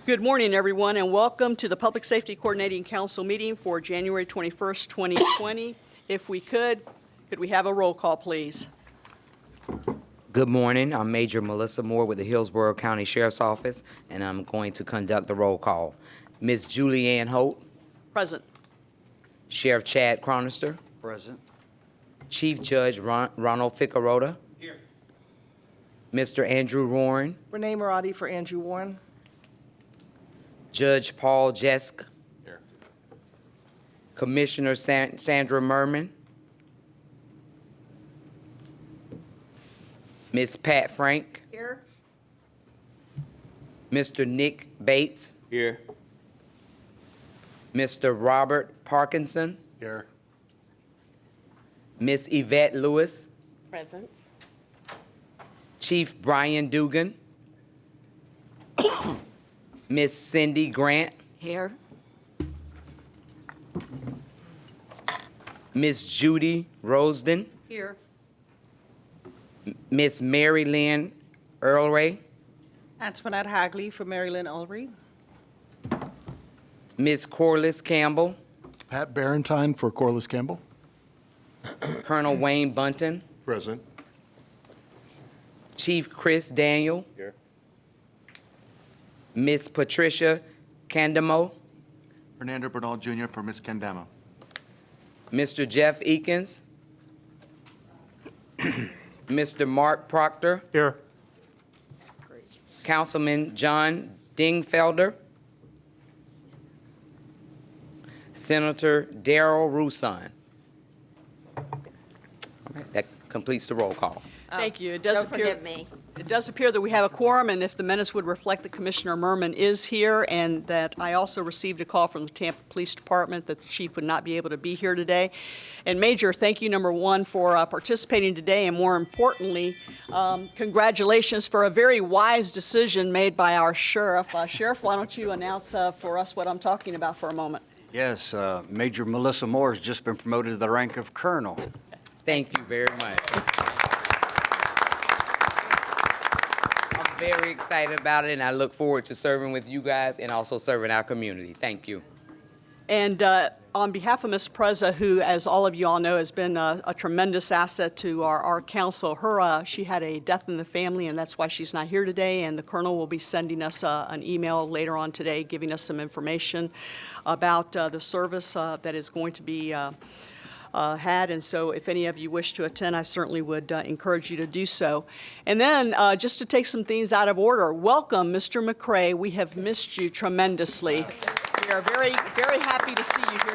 Good morning, everyone, and welcome to the Public Safety Coordinating Council meeting for January 21st, 2020. If we could we have a roll call, please? Good morning. I'm Major Melissa Moore with the Hillsborough County Sheriff's Office, and I'm going to conduct the roll call. Ms. Julianne Holt. Present. Sheriff Chad Chronister. Present. Chief Judge Ronald Ficarota. Here. Mr. Andrew Warren. Renee Marati for Andrew Warren. Judge Paul Jesk. Here. Commissioner Sandra Merman. Ms. Pat Frank. Here. Mr. Nick Bates. Here. Mr. Robert Parkinson. Here. Ms. Yvette Lewis. Present. Chief Brian Dugan. Miss Cindy Grant. Here. Miss Judy Rosden. Here. Miss Mary Lynn Earlray. Antoinette Hagley for Mary Lynn Ulrey. Miss Corliss Campbell. Pat Barentine for Corliss Campbell. Colonel Wayne Bunton. Present. Chief Chris Daniel. Here. Miss Patricia Candamo. Fernando Bernal Jr. for Ms. Candamo. Mr. Jeff Eakins. Mr. Mark Proctor. Here. Councilman John Dingfelder. Senator Darrell Roussan. All right, that completes the roll call. Thank you. Don't forget me. It does appear that we have a quorum, and if the minutes would reflect that Commissioner Merman is here, and that I also received a call from the Tampa Police Department that the chief would not be able to be here today. And Major, thank you, number one, for participating today, and more importantly, congratulations for a very wise decision made by our sheriff. Sheriff, why don't you announce for us what I'm talking about for a moment? Yes, Major Melissa Moore has just been promoted to the rank of colonel. Thank you very much. I'm very excited about it, and I look forward to serving with you guys and also serving our community. Thank you. And on behalf of Ms. Preza, who, as all of you all know, has been a tremendous asset to our council, she had a death in the family, and that's why she's not here today. And the colonel will be sending us an email later on today giving us some information about the service that is going to be had, and so if any of you wish to attend, I certainly would encourage you to do so. And then, just to take some things out of order, welcome, Mr. McCrae. We have missed you tremendously. We are very, very happy to see you here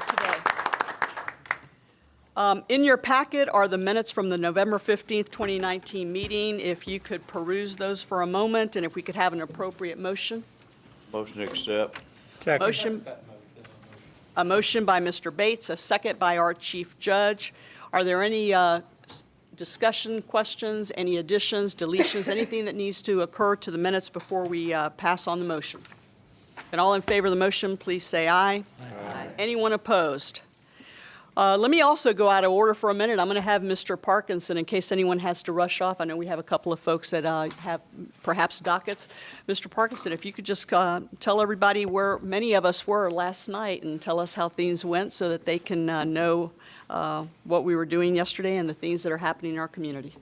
today. In your packet are the minutes from the November 15th, 2019 meeting. If you could peruse those for a moment, and if we could have an appropriate motion. Motion to accept. A motion by Mr. Bates, a second by our Chief Judge. Are there any discussion, questions, any additions, deletions, anything that needs to occur to the minutes before we pass on the motion? And all in favor of the motion, please say aye. Aye. Anyone opposed? Let me also go out of order for a minute. I'm going to have Mr. Parkinson, in case anyone has to rush off. I know we have a couple of folks that have perhaps dockets. Mr. Parkinson, if you could just tell everybody where many of us were last night and tell us how things went so that they can know what we were doing yesterday and the things that are happening in our community.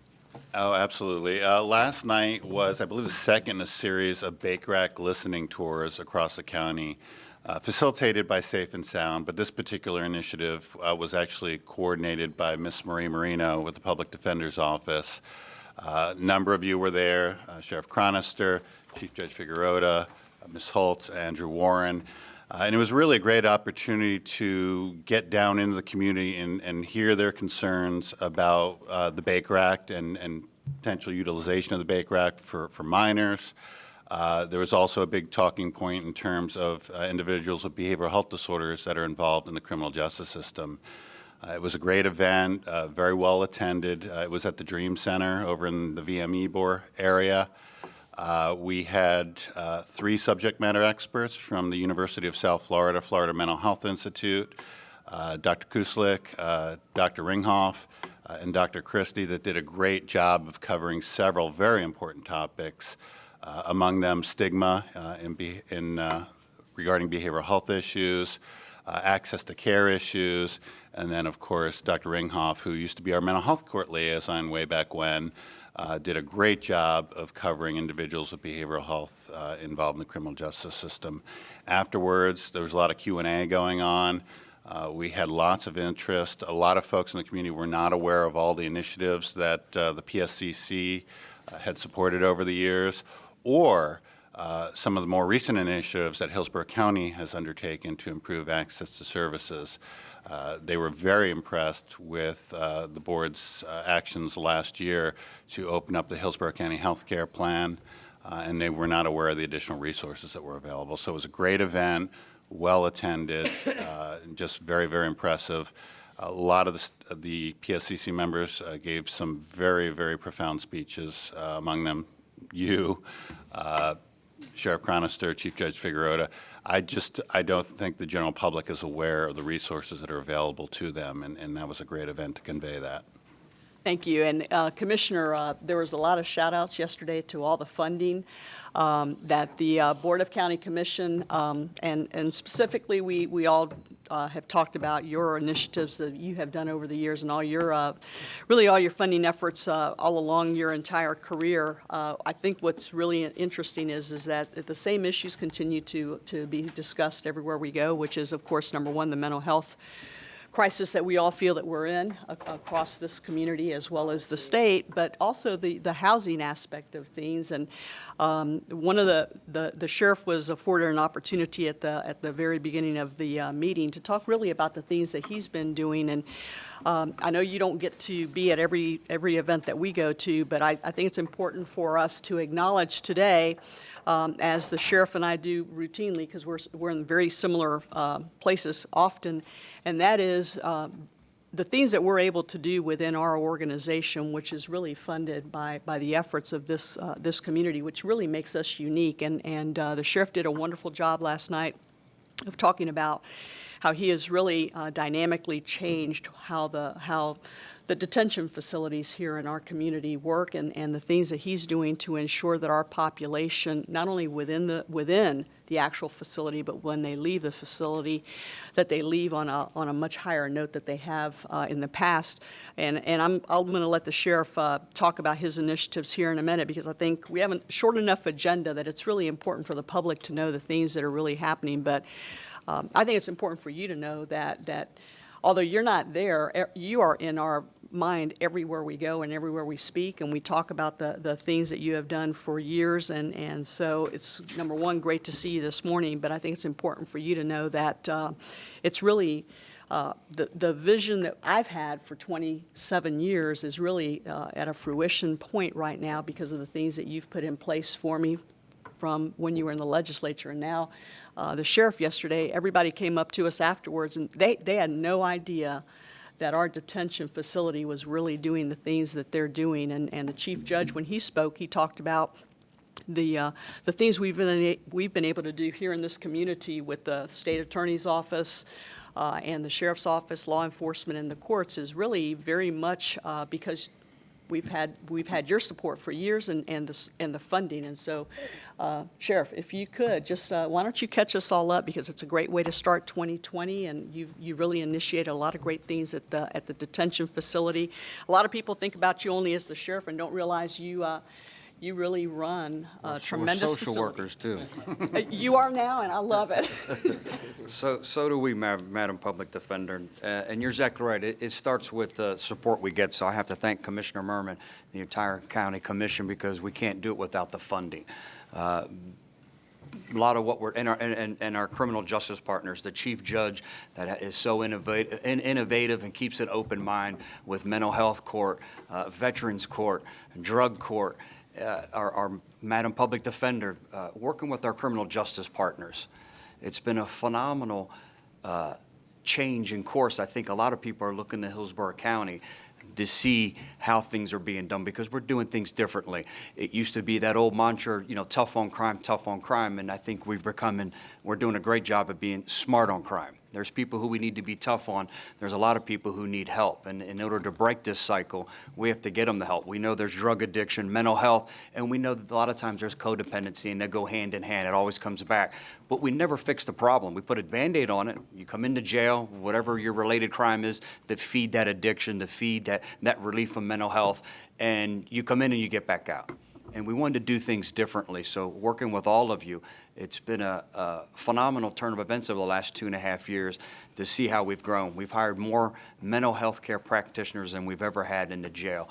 Oh, absolutely. Last night was, I believe, the second in a series of Bake Rack listening tours across the county. Facilitated by Safe and Sound, but this particular initiative was actually coordinated by Miss Marie Marino with the Public Defender's Office. A number of you were there, Sheriff Chronister, Chief Judge Ficarota, Ms. Holtz, Andrew Warren, and it was really a great opportunity to get down into the community and hear their concerns about the Bake Rack and potential utilization of the Bake Rack for minors. There was also a big talking point in terms of individuals with behavioral health disorders that are involved in the criminal justice system. It was a great event, very well attended. It was at the Dream Center over in the VM Ybor area. We had 3 subject matter experts from the University of South Florida, Florida Mental Health Institute, Dr. Kuslik, Dr. Ringhoff, and Dr. Christie that did a great job of covering several very important topics. among them stigma regarding behavioral health issues, access to care issues, and then, of course, Dr. Ringhoff, who used to be our mental health court liaison way back when, did a great job of covering individuals with behavioral health involved in the criminal justice system. Afterwards, there was a lot of Q&A going on. We had lots of interest. A lot of folks in the community were not aware of all the initiatives that the PSCC had supported over the years, or some of the more recent initiatives that Hillsborough County has undertaken to improve access to services. They were very impressed with the board's actions last year to open up the Hillsborough County Health Care Plan, and they were not aware of the additional resources that were available. So it was a great event, well attended, just very, very impressive. A lot of the PSCC members gave some very, very profound speeches, among them you, Sheriff Chronister, Chief Judge Figueroa. I don't think the general public is aware of the resources that are available to them, and that was a great event to convey that. Thank you. And Commissioner, there was a lot of shout-outs yesterday to all the funding that the Board of County Commission, and specifically we all have talked about your initiatives that you have done over the years and all your, really all your funding efforts all along your entire career. I think what's really interesting is that the same issues continue to be discussed everywhere we go, which is, of course, number one, the mental health crisis that we all feel that we're in across this community as well as the state, but also the housing aspect of things. And one of the sheriff was afforded an opportunity at the very beginning of the meeting to talk really about the things that he's been doing. And I know you don't get to be at every event that we go to, but I think it's important for us to acknowledge today, as the sheriff and I do routinely, because we're in very similar places often, and that is the things that we're able to do within our organization, which is really funded by the efforts of this community, which really makes us unique. And the sheriff did a wonderful job last night of talking about how he has really dynamically changed how the detention facilities here in our community work, and the things that he's doing to ensure that our population, not only within the actual facility, but when they leave the facility, that they leave on a much higher note that they have in the past. And I'm going to let the sheriff talk about his initiatives here in a minute, because I think we have a short enough agenda that it's really important for the public to know the things that are really happening. But I think it's important for you to know that although you're not there, you are in our mind everywhere we go and everywhere we speak, and we talk about the things that you have done for years. And so it's, number one, great to see you this morning, but I think it's important for you to know that it's really the vision that I've had for 27 years is really at a fruition point right now because of the things that you've put in place for me from when you were in the legislature. And now the sheriff yesterday, everybody came up to us afterwards, and they had no idea that our detention facility was really doing the things that they're doing. And the chief judge, when he spoke, he talked about the things we've been able to do here in this community with the state attorney's office and the sheriff's office, law enforcement, and the courts is really very much because we've had your support for years and the funding. And so, Sheriff, if you could just why don't you catch us all up, because it's a great way to start 2020, and you really initiated a lot of great things at the detention facility. A lot of people think about you only as the sheriff and don't realize you really run a tremendous We're social facility. workers, too. You are now, and I love it. So do we, Madam Public Defender. And you're exactly right. It starts with the support we get. So I have to thank Commissioner Merman, the entire county commission, because we can't do it without the funding. A lot of what we're and our criminal justice partners, the chief judge that is so innovative and keeps an open mind with mental health court, veterans court, drug court, our Madam Public Defender, working with our criminal justice partners. It's been a phenomenal change in course. I think a lot of people are looking to Hillsborough County to see how things are being done, because we're doing things differently. It used to be that old mantra, tough on crime, and I think we're doing a great job of being smart on crime. There's people who we need to be tough on. There's a lot of people who need help. And in order to break this cycle, we have to get them the help. We know there's drug addiction, mental health, and we know that a lot of times there's codependency, and they go hand in hand. It always comes back. But we never fix the problem. We put a Band-Aid on it. You come into jail, whatever your related crime is, that feed that addiction, to feed that relief from mental health, and you come in and you get back out. And we wanted to do things differently. So working with all of you, it's been a phenomenal turn of events over the last 2.5 years to see how we've grown. We've hired more mental health care practitioners than we've ever had in the jail.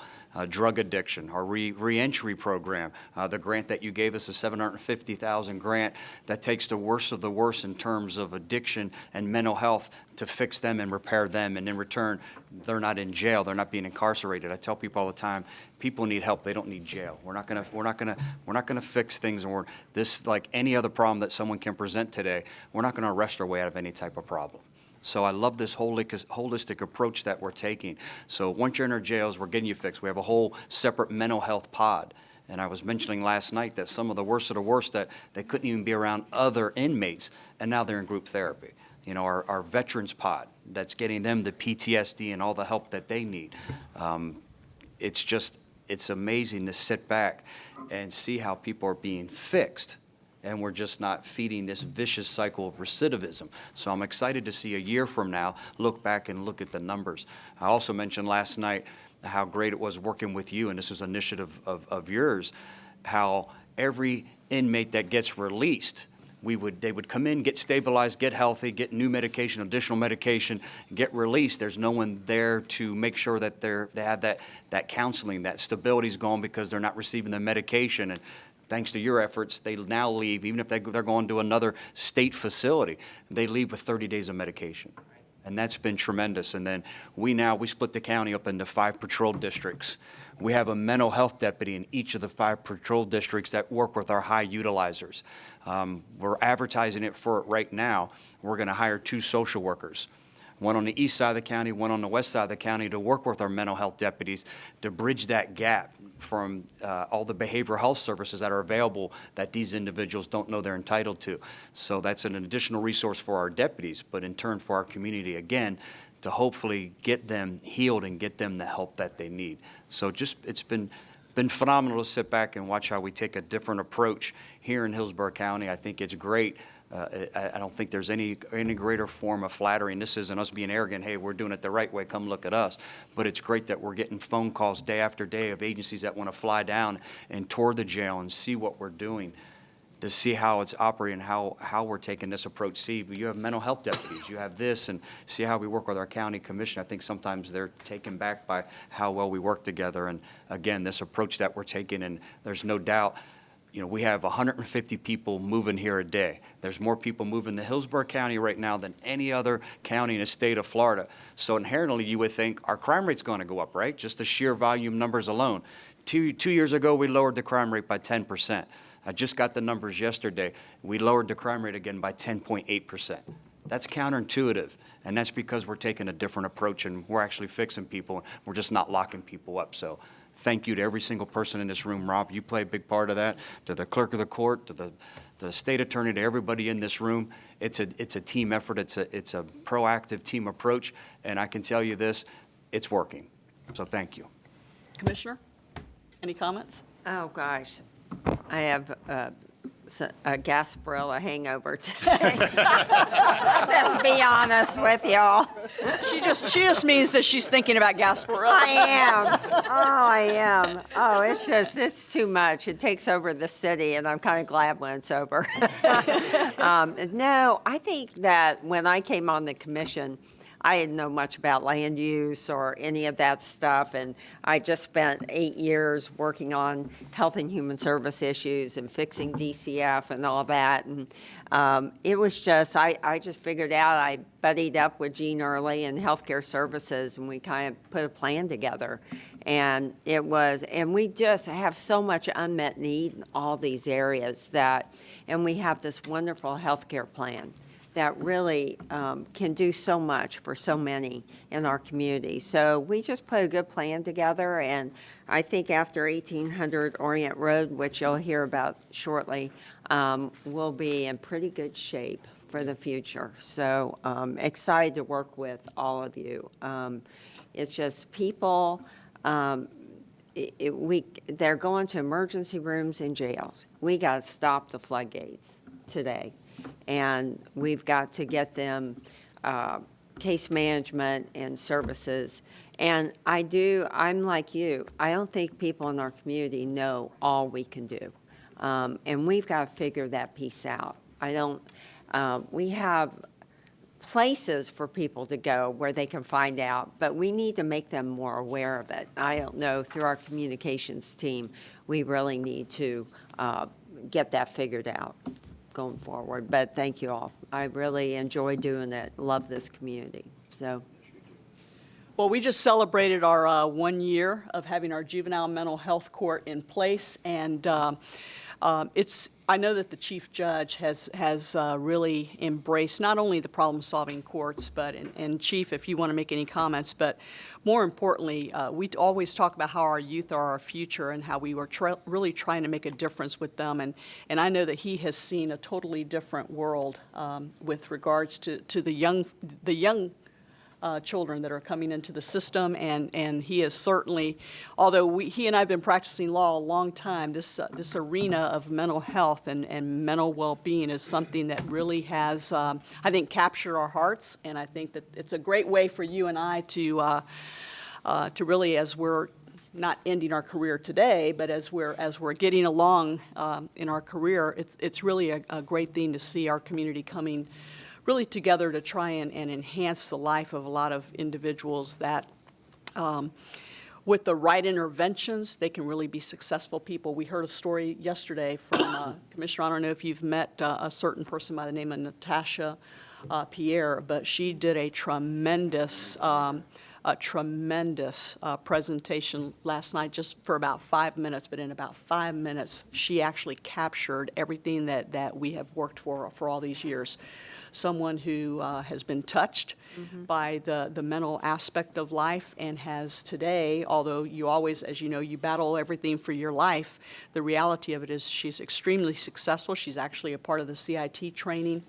Drug addiction, our reentry program, the grant that you gave us, a $750,000 grant that takes the worst of the worst in terms of addiction and mental health to fix them and repair them. And in return, they're not in jail. They're not being incarcerated. I tell people all the time, people need help. They don't need jail. We're not gonna fix things. And this, like any other problem that someone can present today, we're not gonna arrest our way out of any type of problem. So I love this holistic approach that we're taking. So once you're in our jails, we're getting you fixed. We have a whole separate mental health pod. And I was mentioning last night that some of the worst of the worst, that they couldn't even be around other inmates, and now they're in group therapy. You know, our veterans pod, that's getting them the PTSD and all the help that they need. It's amazing to sit back and see how people are being fixed, and we're just not feeding this vicious cycle of recidivism. So I'm excited to see a year from now, look back and look at the numbers. I also mentioned last night how great it was working with you, and this was an initiative of yours, how every inmate that gets released, they would come in, get stabilized, get healthy, get new medication, additional medication, get released. There's no one there to make sure that they have that counseling, that stability's gone because they're not receiving the medication. And thanks to your efforts, they now leave, even if they're going to another state facility, they leave with 30 days of medication. And that's been tremendous. And then we split the county up into 5 patrol districts. We have a mental health deputy in each of the 5 patrol districts that work with our high utilizers. We're advertising it for it right now. We're going to hire 2 social workers, one on the east side of the county, one on the west side of the county, to work with our mental health deputies to bridge that gap from all the behavioral health services that are available that these individuals don't know they're entitled to. So that's an additional resource for our deputies, but in turn for our community, again, to hopefully get them healed and get them the help that they need. So it's been phenomenal to sit back and watch how we take a different approach here in Hillsborough County. I think it's great. I don't think there's any greater form of flattery, and this isn't us being arrogant, hey, we're doing it the right way, come look at us. But it's great that we're getting phone calls day after day of agencies that want to fly down and tour the jail and see what we're doing, to see how it's operating, how we're taking this approach. See, you have mental health deputies, you have this, and see how we work with our county commission. I think sometimes they're taken back by how well we work together. And again, this approach that we're taking, and there's no doubt, you know, we have 150 people moving here a day. There's more people moving to Hillsborough County right now than any other county in the state of Florida. So inherently, you would think our crime rate's going to go up, right? Just the sheer volume numbers alone. Two years ago, we lowered the crime rate by 10%. I just got the numbers yesterday. We lowered the crime rate again by 10.8%. That's counterintuitive, and that's because we're taking a different approach, and we're actually fixing people. We're just not locking people up. So thank you to every single person in this room. Rob, you play a big part of that. To the clerk of the court, to the state attorney, to everybody in this room. It's a team effort. It's a proactive team approach, and I can tell you this, it's working. So thank you. Commissioner, any comments? Oh, gosh. I have a Gasparilla hangover today. Just be honest with y'all. She just means that she's thinking about Gasparilla. I am. Oh, I am. Oh, it's too much. It takes over the city, and I'm kind of glad when it's over. No, I think that when I came on the commission, I didn't know much about land use or any of that stuff, and I just spent 8 years working on health and human service issues and fixing DCF and all that. And it was just, I just figured out, I buddied up with Gene Early in Healthcare Services, and we kind of put a plan together. And we just have so much unmet need in all these areas and we have this wonderful healthcare plan that really can do so much for so many in our community. So we just put a good plan together, and I think after 1800 Orient Road, which you'll hear about shortly, we'll be in pretty good shape for the future. So excited to work with all of you. It's just people, they're going to emergency rooms and jails. We got to stop the floodgates today. And we've got to get them case management and services. And I'm like you, I don't think people in our community know all we can do. And we've got to figure that piece out. We have places for people to go where they can find out, but we need to make them more aware of it. I don't know, through our communications team, we really need to get that figured out going forward. But thank you all. I really enjoy doing it, love this community, so. Well, we just celebrated our 1 year of having our juvenile mental health court in place, and I know that the chief judge has really embraced not only the problem-solving courts, but, and Chief, if you want to make any comments, but more importantly, we always talk about how our youth are our future and how we were really trying to make a difference with them, and I know that he has seen a totally different world with regards to the young children that are coming into the system, and he is certainly, although he and I have been practicing law a long time, this arena of mental health and mental well-being is something that really has, I think, captured our hearts, and I think that it's a great way for you and I to really, as we're not ending our career today, but as we're getting along in our career, it's really a great thing to see our community coming really together to try and enhance the life of a lot of individuals that, with the right interventions, they can really be successful people. We heard a story yesterday from Commissioner, I don't know if you've met a certain person by the name of Natasha Pierre, but she did a tremendous presentation last night, just for about 5 minutes, but in about 5 minutes, she actually captured everything that we have worked for all these years. Someone who has been touched by the mental aspect of life and has today, although you always, as you know, you battle everything for your life, the reality of it is she's extremely successful. She's actually a part of the CIT training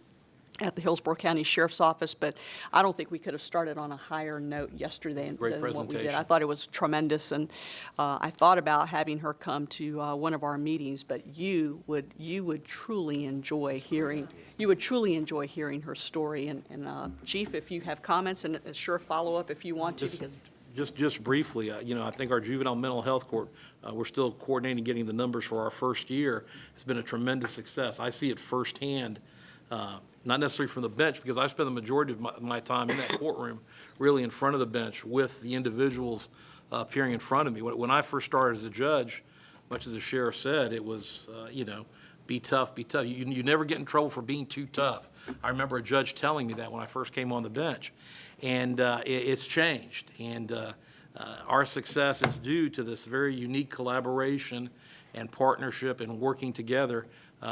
at the Hillsborough County Sheriff's Office, but I don't think we could have started on a higher note yesterday than what we did. I thought it was tremendous, and I thought about having her come to one of our meetings, but you would truly enjoy hearing her story. And Chief, if you have comments, and sure, follow up if you want to, because Just briefly, I think our juvenile mental health court, we're still coordinating getting the numbers for our first year. It's been a tremendous success. I see it firsthand, not necessarily from the bench, because I spend the majority of my time in that courtroom, really in front of the bench with the individuals appearing in front of me. When I first started as a judge, much as the sheriff said, it was, be tough, be tough. You never get in trouble for being too tough. I remember a judge telling me that when I first came on the bench. And it's changed. And our success is due to this very unique collaboration and partnership and working together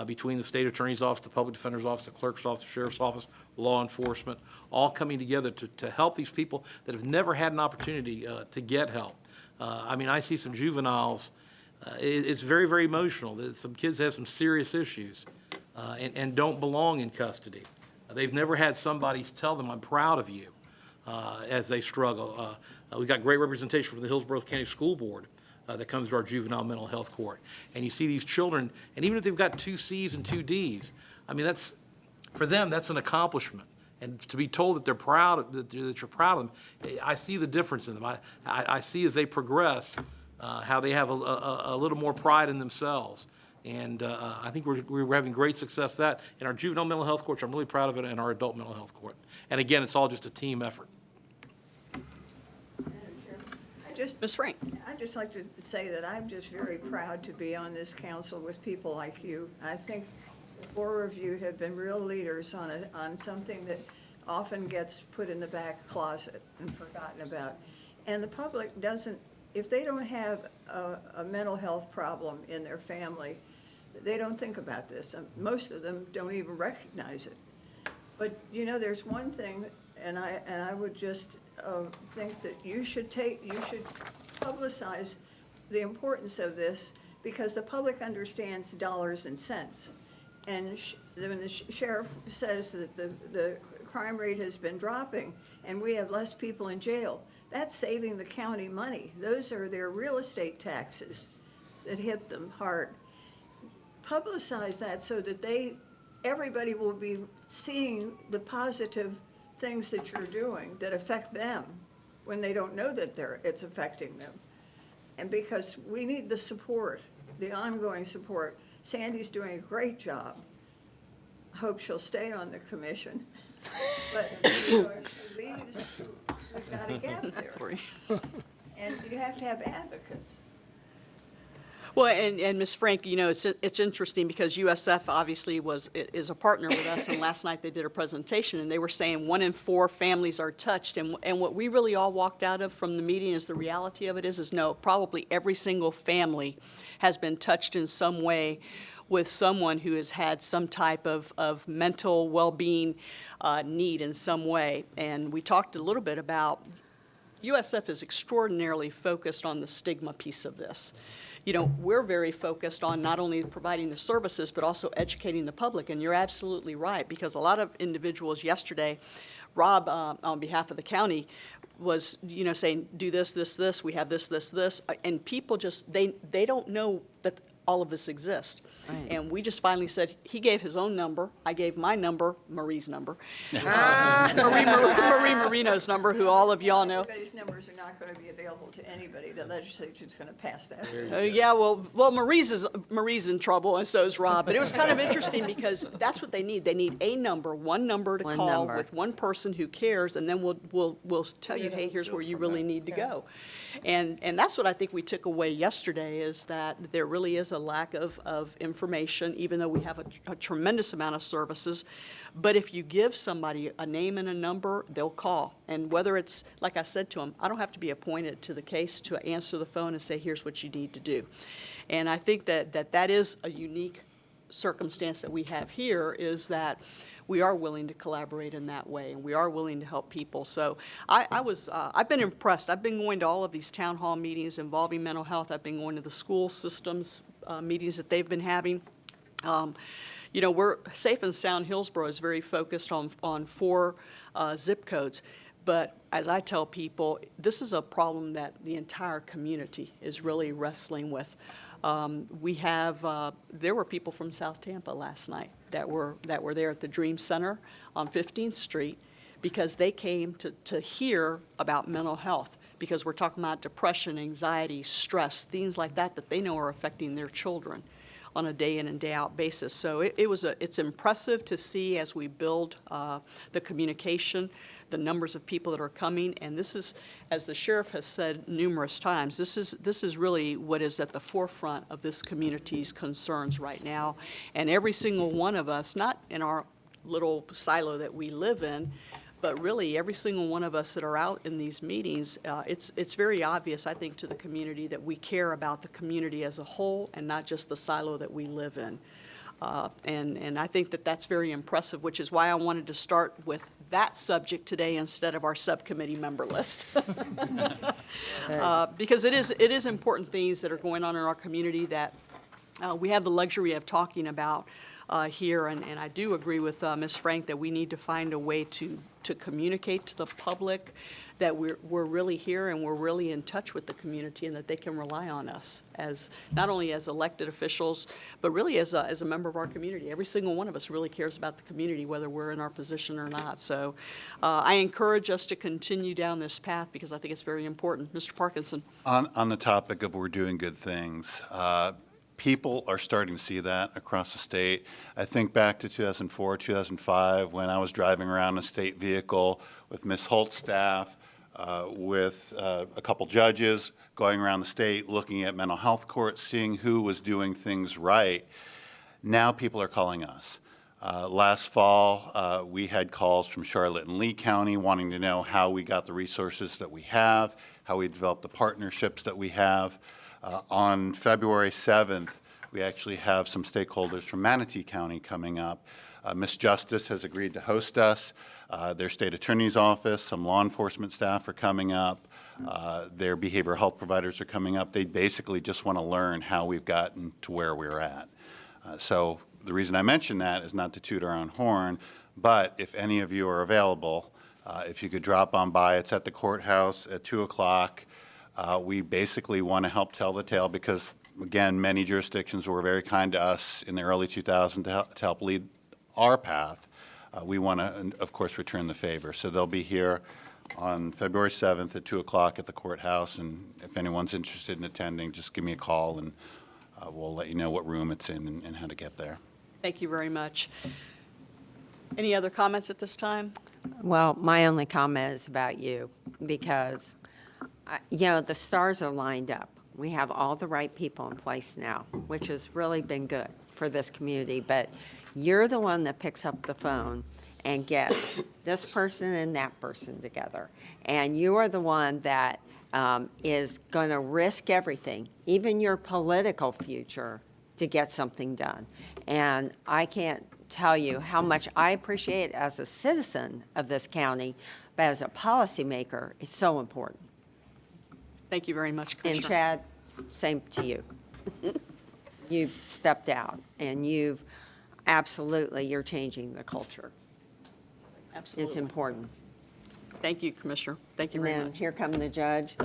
between the state attorney's office, the public defender's office, the clerk's office, the sheriff's office, law enforcement, all coming together to help these people that have never had an opportunity to get help. I see some juveniles, it's very, very emotional. Some kids have some serious issues and don't belong in custody. They've never had somebody tell them, I'm proud of you, as they struggle. We've got great representation from the Hillsborough County School Board that comes to our juvenile mental health court. And you see these children, and even if they've got 2 C's and 2 D's, for them, that's an accomplishment. And to be told that they're proud, that you're proud of them, I see the difference in them. I see as they progress how they have a little more pride in themselves. And I think we're having great success with that in our juvenile mental health court. I'm really proud of it, and our adult mental health court. And again, it's all just a team effort. Ms. Frank. I'd just like to say that I'm just very proud to be on this council with people like you. I think the 4 of you have been real leaders on something that often gets put in the back closet and forgotten about. And the public doesn't, if they don't have a mental health problem in their family, they don't think about this. Most of them don't even recognize it. But, there's one thing, and I would just think that you should publicize the importance of this, because the public understands dollars and cents. And when the sheriff says that the crime rate has been dropping and we have less people in jail, that's saving the county money. Those are their real estate taxes that hit them hard. Publicize that so that everybody will be seeing the positive things that you're doing that affect them when they don't know that it's affecting them. And because we need the support, the ongoing support. Sandy's doing a great job. Hope she'll stay on the commission. But if she leaves, we've got a gap there. And you have to have advocates. Well, and Ms. Frank, you know, it's interesting because USF obviously is a partner with us, and last night they did a presentation, and they were saying 1 in 4 families are touched, and what we really all walked out of from the meeting is the reality of it is no, probably every single family has been touched in some way with someone who has had some type of mental well-being need in some way. And we talked a little bit about USF is extraordinarily focused on the stigma piece of this. You know, we're very focused on not only providing the services, but also educating the public. And you're absolutely right, because a lot of individuals yesterday, Rob, on behalf of the county, was, you know, saying, do this, this, this, we have this, this, this. And people just, they don't know that all of this exists. Right. And we just finally said, he gave his own number, I gave my number, Marie's number, Marie Marino's number, who all of y'all know. Everybody's numbers are not going to be available to anybody. The legislature's going to pass that. Yeah, well, Marie's in trouble, and so is Rob. But it was kind of interesting because that's what they need. They need a number, one number to One call number. with one person who cares, and then we'll tell you, hey, here's where you really need to go. And that's what I think we took away yesterday, is that there really is a lack of information, even though we have a tremendous amount of services. But if you give somebody a name and a number, they'll call. And whether it's, like I said to them, I don't have to be appointed to the case to answer the phone and say, here's what you need to do. And I think that is a unique circumstance that we have here, is that we are willing to collaborate in that way, and we are willing to help people. So I've been impressed. I've been going to all of these town hall meetings involving mental health. I've been going to the school systems meetings that they've been having. You know, we're Safe and Sound Hillsborough is very focused on 4 zip codes. But as I tell people, this is a problem that the entire community is really wrestling with. There were people from South Tampa last night that were there at the Dream Center on 15th Street because they came to hear about mental health, because we're talking about depression, anxiety, stress, things like that they know are affecting their children on a day in and day out basis. So it's impressive to see as we build the communication, the numbers of people that are coming, and this is, as the sheriff has said numerous times, this is really what is at the forefront of this community's concerns right now. And every single one of us, not in our little silo that we live in, but really every single one of us that are out in these meetings, it's very obvious, I think, to the community that we care about the community as a whole and not just the silo that we live in. And I think that's very impressive, which is why I wanted to start with that subject today instead of our subcommittee member list. Because it is important things that are going on in our community that we have the luxury of talking about here. And I do agree with Ms. Frank that we need to find a way to communicate to the public that we're really here and we're really in touch with the community and that they can rely on us as not only as elected officials, but really as a member of our community. Every single one of us really cares about the community, whether we're in our position or not. So I encourage us to continue down this path because I think it's very important. Mr. Parkinson. On the topic of we're doing good things, people are starting to see that across the state. I think back to 2004, 2005, when I was driving around a state vehicle with Ms. Holt's staff, with a couple judges going around the state looking at mental health courts, seeing who was doing things right. Now people are calling us. Last fall, we had calls from Charlotte and Lee County wanting to know how we got the resources that we have, how we developed the partnerships that we have. On February 7th, we actually have some stakeholders from Manatee County coming up. Ms. Justice has agreed to host us. Their state attorney's office, some law enforcement staff are coming up. Their behavioral health providers are coming up. They basically just want to learn how we've gotten to where we're at. So The reason I mention that is not to toot our own horn, but if any of you are available, if you could drop on by, it's at the courthouse at 2 o'clock. We basically want to help tell the tale because, again, many jurisdictions were very kind to us in the early 2000s to help lead our path. We want to, of course, return the favor. So they'll be here on February 7th at 2 o'clock at the courthouse, and if anyone's interested in attending, just give me a call, and we'll let you know what room it's in and how to get there. Thank you very much. Any other comments at this time? Well, my only comment is about you, because, you know, the stars are lined up. We have all the right people in place now, which has really been good for this community, but you're the one that picks up the phone and gets this person and that person together. And you are the one that is going to risk everything, even your political future, to get something done. And I can't tell you how much I appreciate it as a citizen of this county, but as a policymaker, it's so important. Thank you very much, And Commissioner. Chad, same to you. You've stepped out, and you're changing the culture. It's Absolutely. important. Thank you, Commissioner. Thank you And very then much. here come the judge.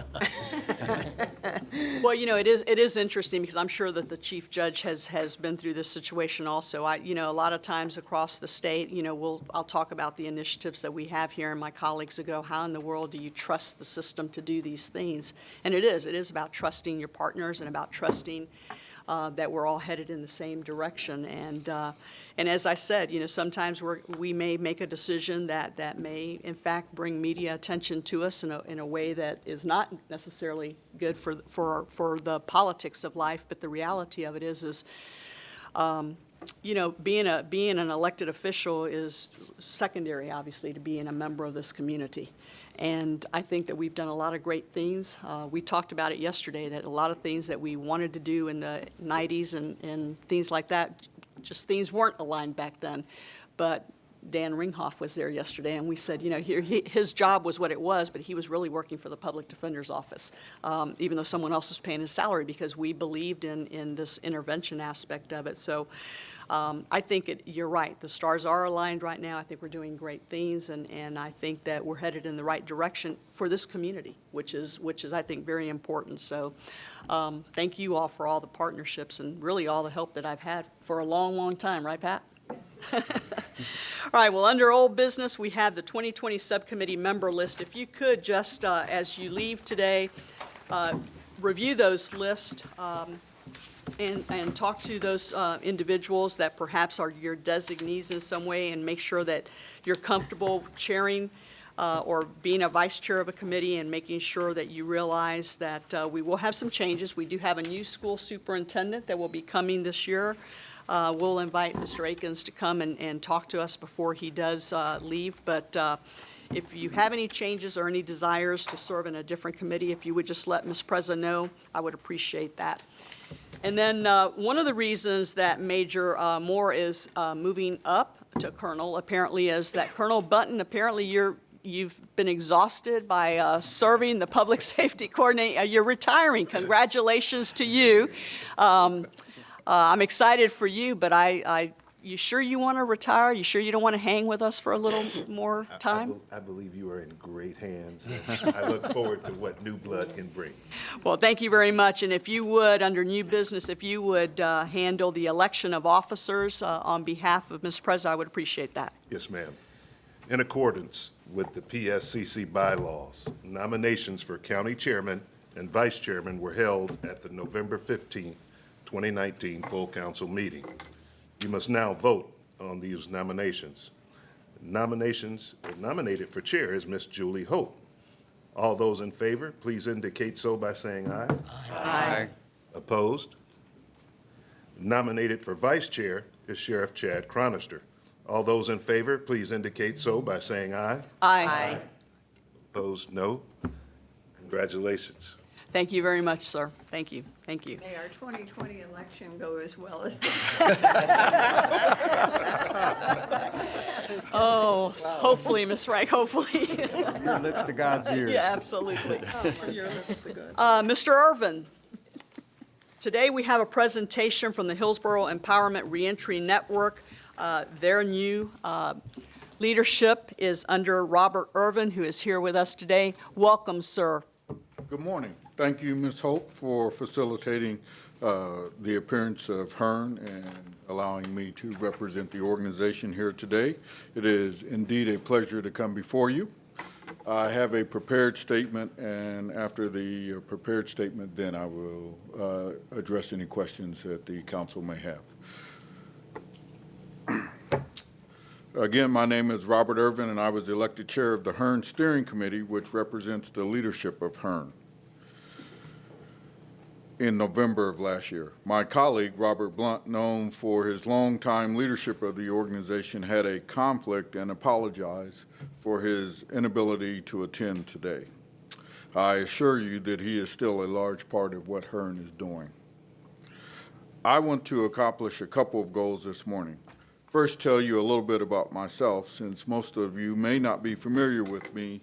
Well, you know, it is interesting because I'm sure that the chief judge has been through this situation also. You know, a lot of times across the state, you know, I'll talk about the initiatives that we have here, and my colleagues will go, how in the world do you trust the system to do these things? And it is about trusting your partners and about trusting that we're all headed in the same direction. And as I said, you know, sometimes we may make a decision that may, in fact, bring media attention to us in a way that is not necessarily good for the politics of life. But the reality of it is you know, being an elected official is secondary, obviously, to being a member of this community. And I think that we've done a lot of great things. We talked about it yesterday, that a lot of things that we wanted to do in the 90s and things like that, just things weren't aligned back then. But Dan Ringhoff was there yesterday, and we said, you know, his job was what it was, but he was really working for the public defender's office, even though someone else was paying his salary, because we believed in this intervention aspect of it. So I think you're right. The stars are aligned right now. I think we're doing great things, and I think that we're headed in the right direction for this community, which is I think, very important. So thank you all for all the partnerships and really all the help that I've had for a long, long time. Right, Pat? All right, well, under old business, we have the 2020 subcommittee member list. If you could just, as you leave today, review those lists and talk to those individuals that perhaps are your designees in some way, and make sure that you're comfortable chairing or being a vice chair of a committee, and making sure that you realize that we will have some changes. We do have a new school superintendent that will be coming this year. We'll invite Mr. Akins to come and talk to us before he does leave. But if you have any changes or any desires to serve in a different committee, if you would just let Ms. Preza know, I would appreciate that. And then one of the reasons that Major Moore is moving up to Colonel apparently is that Colonel Button, apparently you've been exhausted by serving the public safety coordinator. You're retiring. Congratulations to you. I'm excited for you, but you sure you want to retire? You sure you don't want to hang with us for a little more time? I believe you are in great hands. I look forward to what new blood can bring. Well, thank you very much. And if you would, under new business, if you would handle the election of officers on behalf of Ms. Preza, I would appreciate that. Yes, ma'am. In accordance with the PSCC bylaws, nominations for county chairman and vice chairman were held at the November 15th, 2019 full council meeting. You must now vote on these nominations. Nominated for chair is Ms. Julie Hope. All those in favor, please indicate so by saying aye. Aye. Opposed? Nominated for vice chair is Sheriff Chad Chronister. All those in favor, please indicate so by saying aye. Aye. Opposed, no. Congratulations. Thank you very much, sir. Thank you. Thank you. May our 2020 election go as well as Oh, hopefully, Ms. Wright, hopefully. Your lips to God's ears. Yeah, absolutely. Your lips to good. Mr. Irvin. Today, we have a presentation from the Hillsborough Empowerment Reentry Network. Their new leadership is under Robert Irvin, who is here with us today. Welcome, sir. Good morning. Thank you, Ms. Hope, for facilitating the appearance of HERN and allowing me to represent the organization here today. It is indeed a pleasure to come before you. I have a prepared statement, and after the prepared statement, then I will address any questions that the council may have. Again, my name is Robert Irvin, and I was elected chair of the HERN Steering Committee, which represents the leadership of HERN, in November of last year. My colleague, Robert Blunt, known for his longtime leadership of the organization, had a conflict and apologized for his inability to attend today. I assure you that he is still a large part of what HERN is doing. I want to accomplish a couple of goals this morning. First, tell you a little bit about myself, since most of you may not be familiar with me,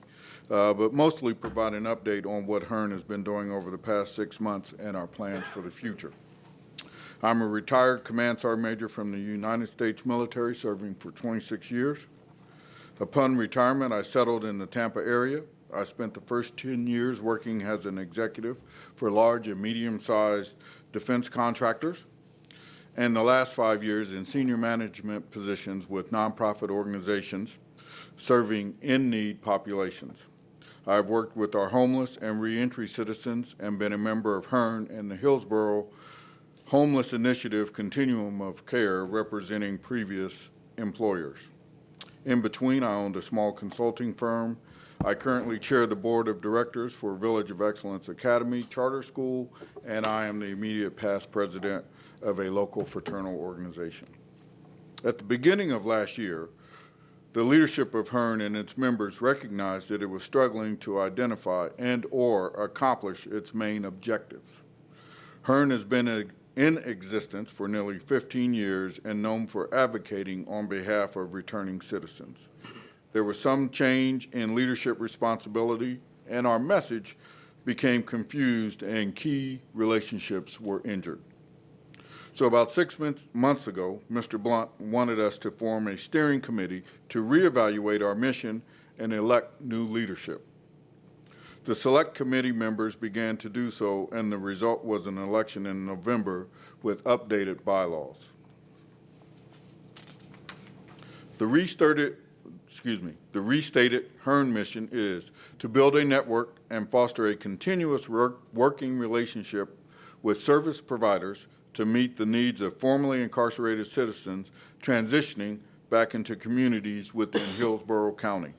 but mostly provide an update on what HERN has been doing over the past 6 months and our plans for the future. I'm a retired Command Sergeant Major from the United States military, serving for 26 years. Upon retirement, I settled in the Tampa area. I spent the first 10 years working as an executive for large and medium-sized defense contractors, and the last 5 years in senior management positions with nonprofit organizations serving in-need populations. I've worked with our homeless and reentry citizens and been a member of HERN and the Hillsborough Homeless Initiative Continuum of Care, representing previous employers. In between, I owned a small consulting firm. I currently chair the board of directors for Village of Excellence Academy Charter School, and I am the immediate past president of a local fraternal organization. At the beginning of last year, the leadership of HERN and its members recognized that it was struggling to identify and/or accomplish its main objectives. HERN has been in existence for nearly 15 years and known for advocating on behalf of returning citizens. There was some change in leadership responsibility, and our message became confused and key relationships were injured. So about 6 months ago, Mr. Blunt wanted us to form a steering committee to reevaluate our mission and elect new leadership. The select committee members began to do so, and the result was an election in November with updated bylaws. The restated HERN mission is to build a network and foster a continuous working relationship with service providers to meet the needs of formerly incarcerated citizens transitioning back into communities within Hillsborough County.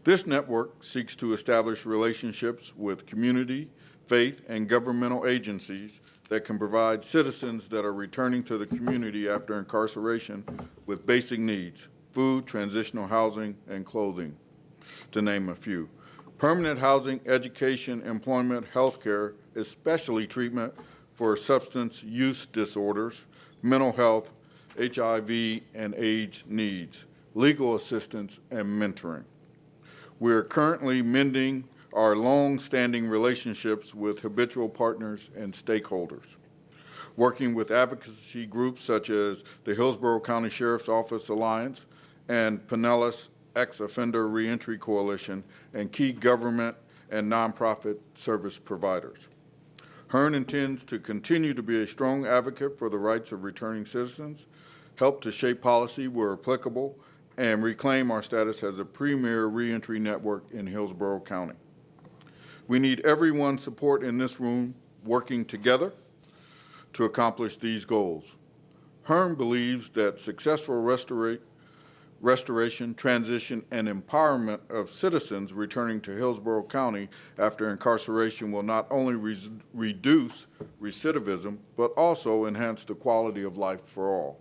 This network seeks to establish relationships with community, faith, and governmental agencies that can provide citizens that are returning to the community after incarceration with basic needs: food, transitional housing, and clothing, to name a few. Permanent housing, education, employment, health care, especially treatment for substance use disorders, mental health, HIV and AIDS needs, legal assistance, and mentoring. We are currently mending our long-standing relationships with habitual partners and stakeholders, working with advocacy groups such as the Hillsborough County Sheriff's Office Alliance and Pinellas Ex-Offender Reentry Coalition, and key government and nonprofit service providers. HERN intends to continue to be a strong advocate for the rights of returning citizens, help to shape policy where applicable, and reclaim our status as a premier reentry network in Hillsborough County. We need everyone's support in this room working together to accomplish these goals. HERN believes that successful restoration, transition, and empowerment of citizens returning to Hillsborough County after incarceration will not only reduce recidivism, but also enhance the quality of life for all.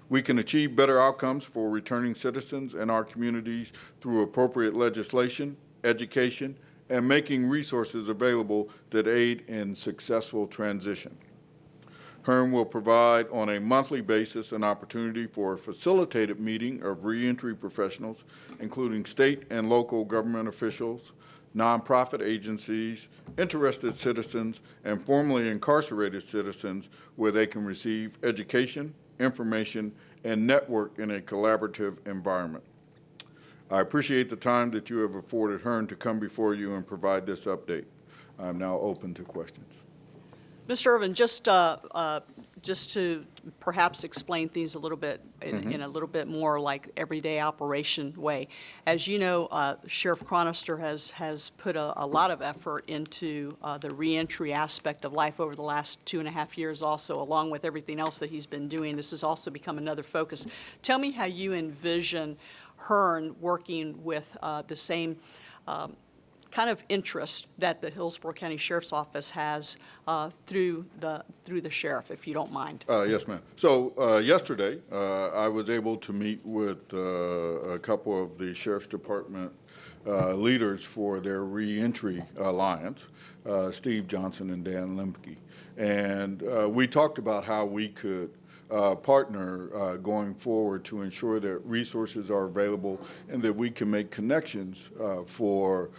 We can achieve better outcomes for returning citizens in our communities through appropriate legislation, education, and making resources available that aid in successful transition. HERN will provide on a monthly basis an opportunity for a facilitated meeting of reentry professionals, including state and local government officials, nonprofit agencies, interested citizens, and formerly incarcerated citizens where they can receive education, information, and network in a collaborative environment. I appreciate the time that you have afforded HERN to come before you and provide this update. I'm now open to questions. Mr. Irvin, just to perhaps explain things a little bit in a little bit more like everyday operation way. As you know, Sheriff Chronister has put a lot of effort into the reentry aspect of life over the last 2.5 years also, along with everything else that he's been doing. This has also become another focus. Tell me how you envision HERN working with the same kind of interest that the Hillsborough County Sheriff's Office has through the sheriff, if you don't mind. Yes, ma'am. So yesterday, I was able to meet with a couple of the Sheriff's Department leaders for their reentry alliance, Steve Johnson and Dan Lemke. And we talked about how we could partner going forward to ensure that resources are available and that we can make connections for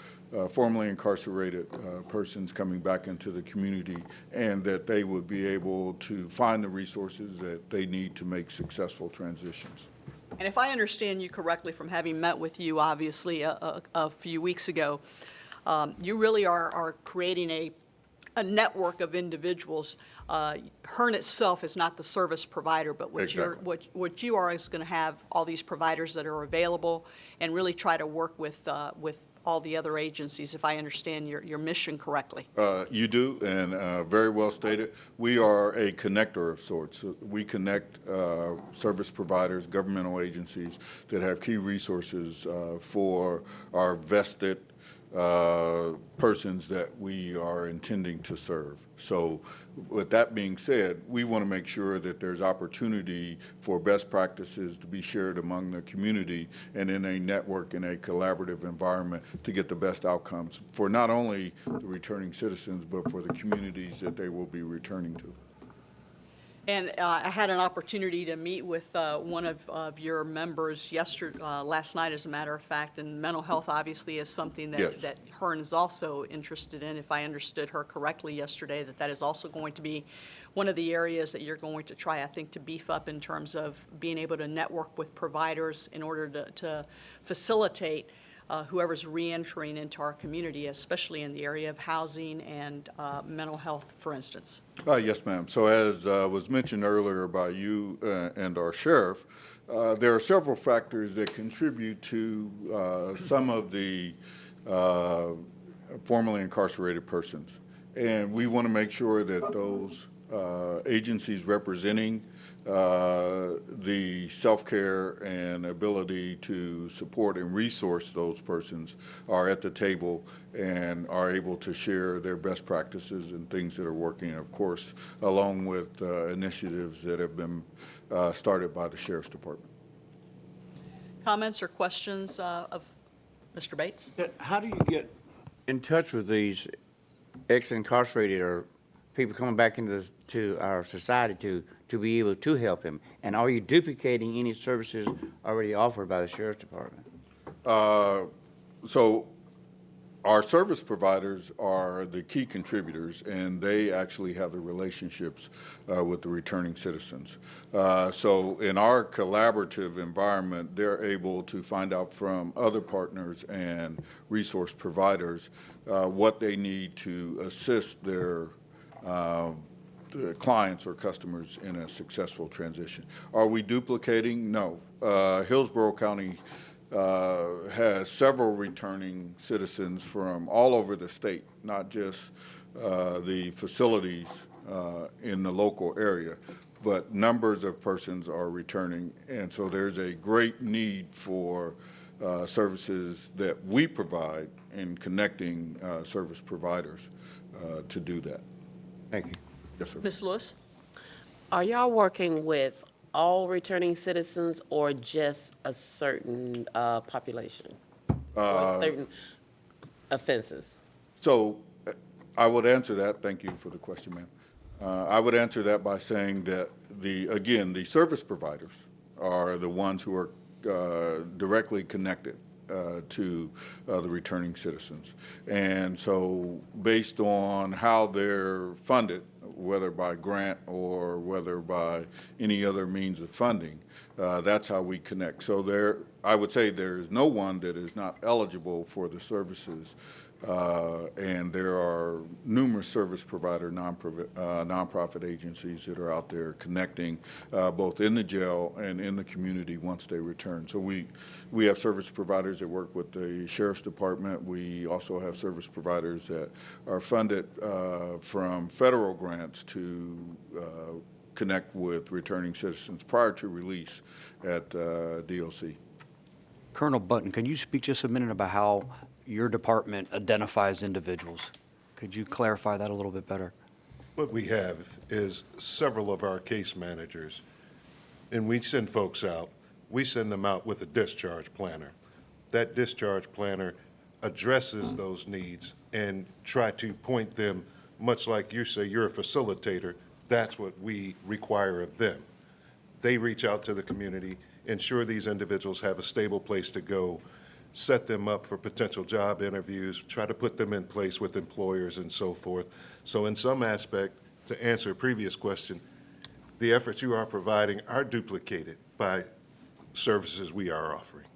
formerly incarcerated persons coming back into the community, and that they would be able to find the resources that they need to make successful transitions. And if I understand you correctly from having met with you, obviously, a few weeks ago, you really are creating a network of individuals. HERN itself is not the service provider, but what you are is going to have all these providers that are available and really try to work with all the other agencies, if I understand your mission correctly. You do, and very well stated. We are a connector of sorts. We connect service providers, governmental agencies that have key resources for our vested persons that we are intending to serve. So with that being said, we want to make sure that there's opportunity for best practices to be shared among the community and in a network, in a collaborative environment to get the best outcomes for not only the returning citizens, but for the communities that they will be returning to. And I had an opportunity to meet with one of your members last night, as a matter of fact, and mental health obviously is something that, Yes. that HERN is also interested in. If I understood her correctly yesterday, that is also going to be one of the areas that you're going to try, I think, to beef up in terms of being able to network with providers in order to facilitate whoever's reentering into our community, especially in the area of housing and mental health, for instance. Yes, ma'am. So as was mentioned earlier by you and our sheriff, there are several factors that contribute to some of the formerly incarcerated persons. And we want to make sure that those agencies representing the self-care and ability to support and resource those persons are at the table and are able to share their best practices and things that are working, of course, along with initiatives that have been started by the Sheriff's Department. Comments or questions of Mr. Bates? How do you get in touch with these ex-incarcerated or people coming back to our society to be able to help him? And are you duplicating any services already offered by the Sheriff's Department? So our service providers are the key contributors, and they actually have the relationships with the returning citizens. So in our collaborative environment, they're able to find out from other partners and resource providers what they need to assist their the clients or customers in a successful transition. Are we duplicating? No. Hillsborough County has several returning citizens from all over the state, not just the facilities in the local area, but numbers of persons are returning. And so there's a great need for services that we provide in connecting service providers to do that. Thank you. Yes, sir. Ms. Lewis? Are y'all working with all returning citizens or just a certain population? Or certain offenses? So I would answer that. Thank you for the question, ma'am. I would answer that by saying that the service providers are the ones who are directly connected to the returning citizens. And so based on how they're funded, whether by grant or whether by any other means of funding, that's how we connect. So I would say there is no one that is not eligible for the services, and there are numerous service provider nonprofit agencies that are out there connecting both in the jail and in the community once they return. So we have service providers that work with the Sheriff's Department. We also have service providers that are funded from federal grants to connect with returning citizens prior to release at DOC. Colonel Button, can you speak just a minute about how your department identifies individuals? Could you clarify that a little bit better? What we have is several of our case managers, and we send folks out. We send them out with a discharge planner. That discharge planner addresses those needs and try to point them, much like you say you're a facilitator, that's what we require of them. They reach out to the community, ensure these individuals have a stable place to go, set them up for potential job interviews, try to put them in place with employers and so forth. So in some aspect, to answer a previous question, the efforts you are providing are duplicated by services we are offering.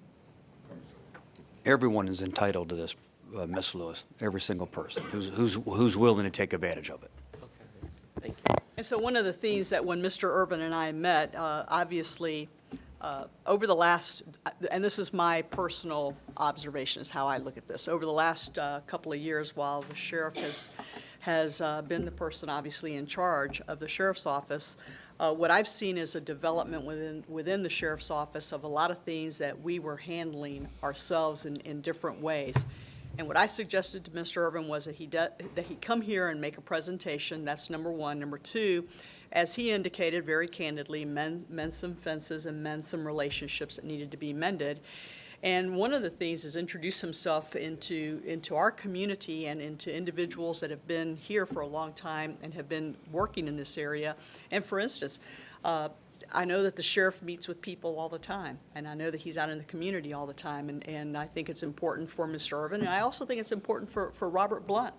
Everyone is entitled to this, Ms. Lewis, every single person who's willing to take advantage of it. Thank you. And so one of the things that when Mr. Urban and I met, obviously, over the last, and this is my personal observation, is how I look at this, over the last couple of years while the sheriff has been the person obviously in charge of the sheriff's office, what I've seen is a development within the sheriff's office of a lot of things that we were handling ourselves in different ways. And what I suggested to Mr. Urban was that he come here and make a presentation. That's number one. Number two, as he indicated very candidly, mend some fences and mend some relationships that needed to be mended. And one of the things is introduce himself into our community and into individuals that have been here for a long time and have been working in this area. And for instance, I know that the sheriff meets with people all the time, and I know that he's out in the community all the time, and I think it's important for Mr. Urban, and I also think it's important for Robert Blunt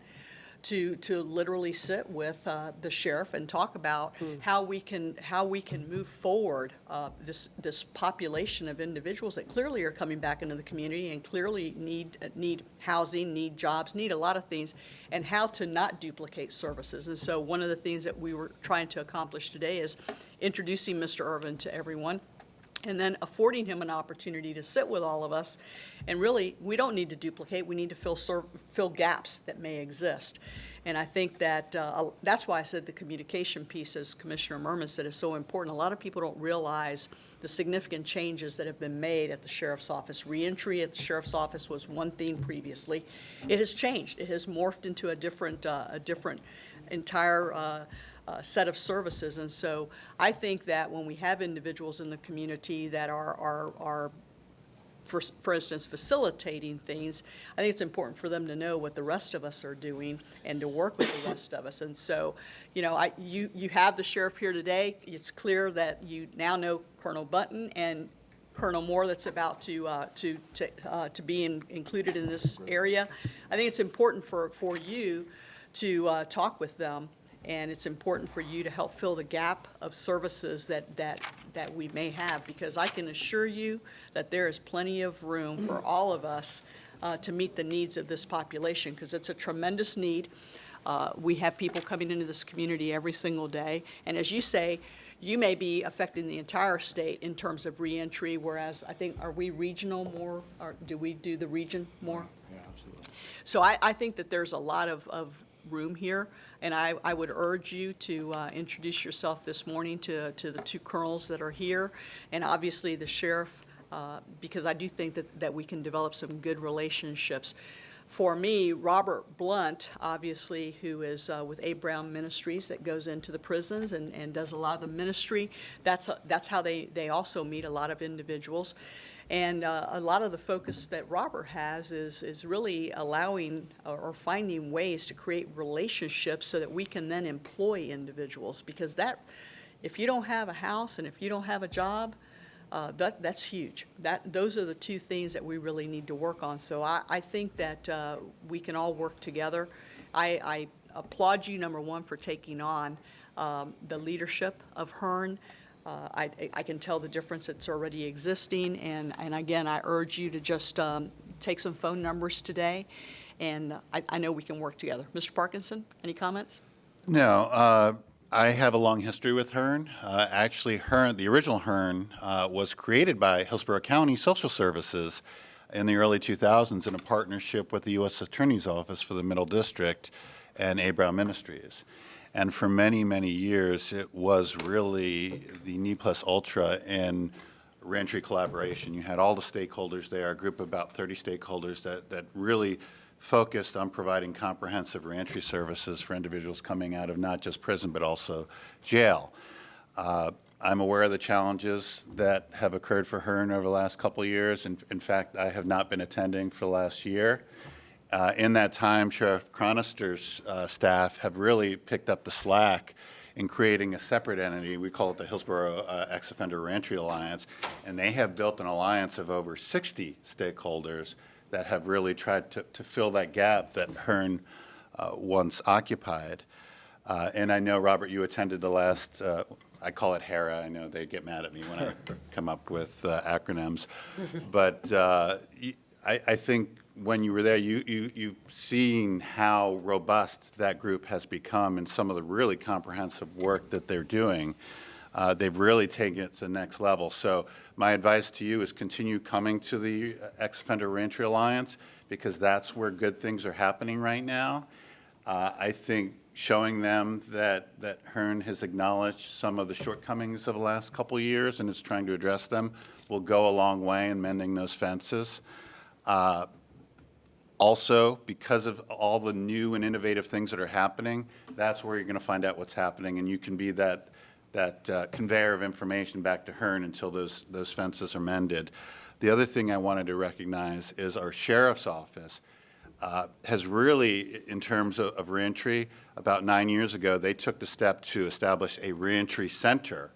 to literally sit with the sheriff and talk about how we can move forward this population of individuals that clearly are coming back into the community and clearly need housing, need jobs, need a lot of things, and how to not duplicate services. And so one of the things that we were trying to accomplish today is introducing Mr. Urban to everyone, and then affording him an opportunity to sit with all of us. And really, we don't need to duplicate. We need to fill gaps that may exist. And I think that that's why I said the communication piece, as Commissioner Merman said, is so important. A lot of people don't realize the significant changes that have been made at the sheriff's office. Reentry at the sheriff's office was one theme previously. It has changed. It has morphed into a different entire set of services. And so I think that when we have individuals in the community that are for instance, facilitating things, I think it's important for them to know what the rest of us are doing and to work with the rest of us. And so, you know, you have the sheriff here today. It's clear that you now know Colonel Button and Colonel Moore that's about to be included in this area. I think it's important for you to talk with them, and it's important for you to help fill the gap of services that we may have, because I can assure you that there is plenty of room for all of us to meet the needs of this population, because it's a tremendous need. We have people coming into this community every single day, and as you say, you may be affecting the entire state in terms of reentry, whereas I think, are we regional more, or do we do the region more? Yeah, absolutely. So I think that there's a lot of room here, and I would urge you to introduce yourself this morning to the two colonels that are here, and obviously the sheriff, because I do think that we can develop some good relationships. For me, Robert Blunt, obviously, who is with A. Brown Ministries that goes into the prisons and does a lot of the ministry, that's how they also meet a lot of individuals. And a lot of the focus that Robert has is really allowing or finding ways to create relationships so that we can then employ individuals. Because that, if you don't have a house and if you don't have a job, That's huge. Those are the two things that we really need to work on. So I think that we can all work together. I applaud you, number one, for taking on the leadership of HERN. I can tell the difference that's already existing, and again, I urge you to just take some phone numbers today, and I know we can work together. Mr. Parkinson, any comments? No, I have a long history with HERN. Actually, HERN, the original HERN, was created by Hillsborough County Social Services in the early 2000s in a partnership with the U.S. Attorney's Office for the Middle District and A. Brown Ministries. And for many, many years, it was really the ne plus ultra in reentry collaboration. You had all the stakeholders there, a group of about 30 stakeholders that really focused on providing comprehensive reentry services for individuals coming out of not just prison, but also jail. I'm aware of the challenges that have occurred for HERN over the last couple of years. In fact, I have not been attending for the last year. In that time, Sheriff Chronister's staff have really picked up the slack in creating a separate entity. We call it the Hillsborough Ex-Offender Reentry Alliance, and they have built an alliance of over 60 stakeholders that have really tried to fill that gap that HERN once occupied. And I know, Robert, you attended the last, I call it HERA. I know they get mad at me when I come up with acronyms. But I think when you were there, you've seen how robust that group has become and some of the really comprehensive work that they're doing. They've really taken it to the next level. So my advice to you is continue coming to the Ex-Offender Reentry Alliance, because that's where good things are happening right now. I think showing them that HERN has acknowledged some of the shortcomings of the last couple of years and is trying to address them will go a long way in mending those fences. Also, because of all the new and innovative things that are happening, that's where you're going to find out what's happening, and you can be that conveyor of information back to HERN until those fences are mended. The other thing I wanted to recognize is our sheriff's office has really, in terms of reentry, about 9 years ago, they took the step to establish a reentry center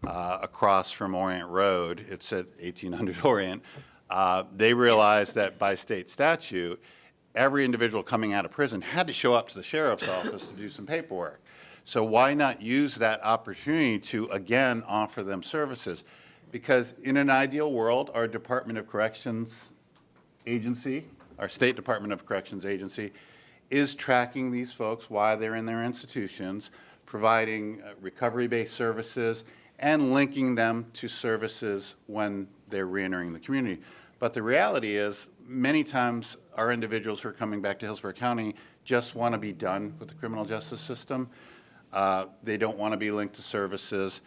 across from Orient Road. It's at 1800 Orient. They realized that by state statute, every individual coming out of prison had to show up to the sheriff's office to do some paperwork. So why not use that opportunity to, again, offer them services? Because in an ideal world, our Department of Corrections agency, our State Department of Corrections agency, is tracking these folks while they're in their institutions, providing recovery-based services, and linking them to services when they're reentering the community. But the reality is, many times our individuals who are coming back to Hillsborough County just want to be done with the criminal justice system. They don't want to be linked to services.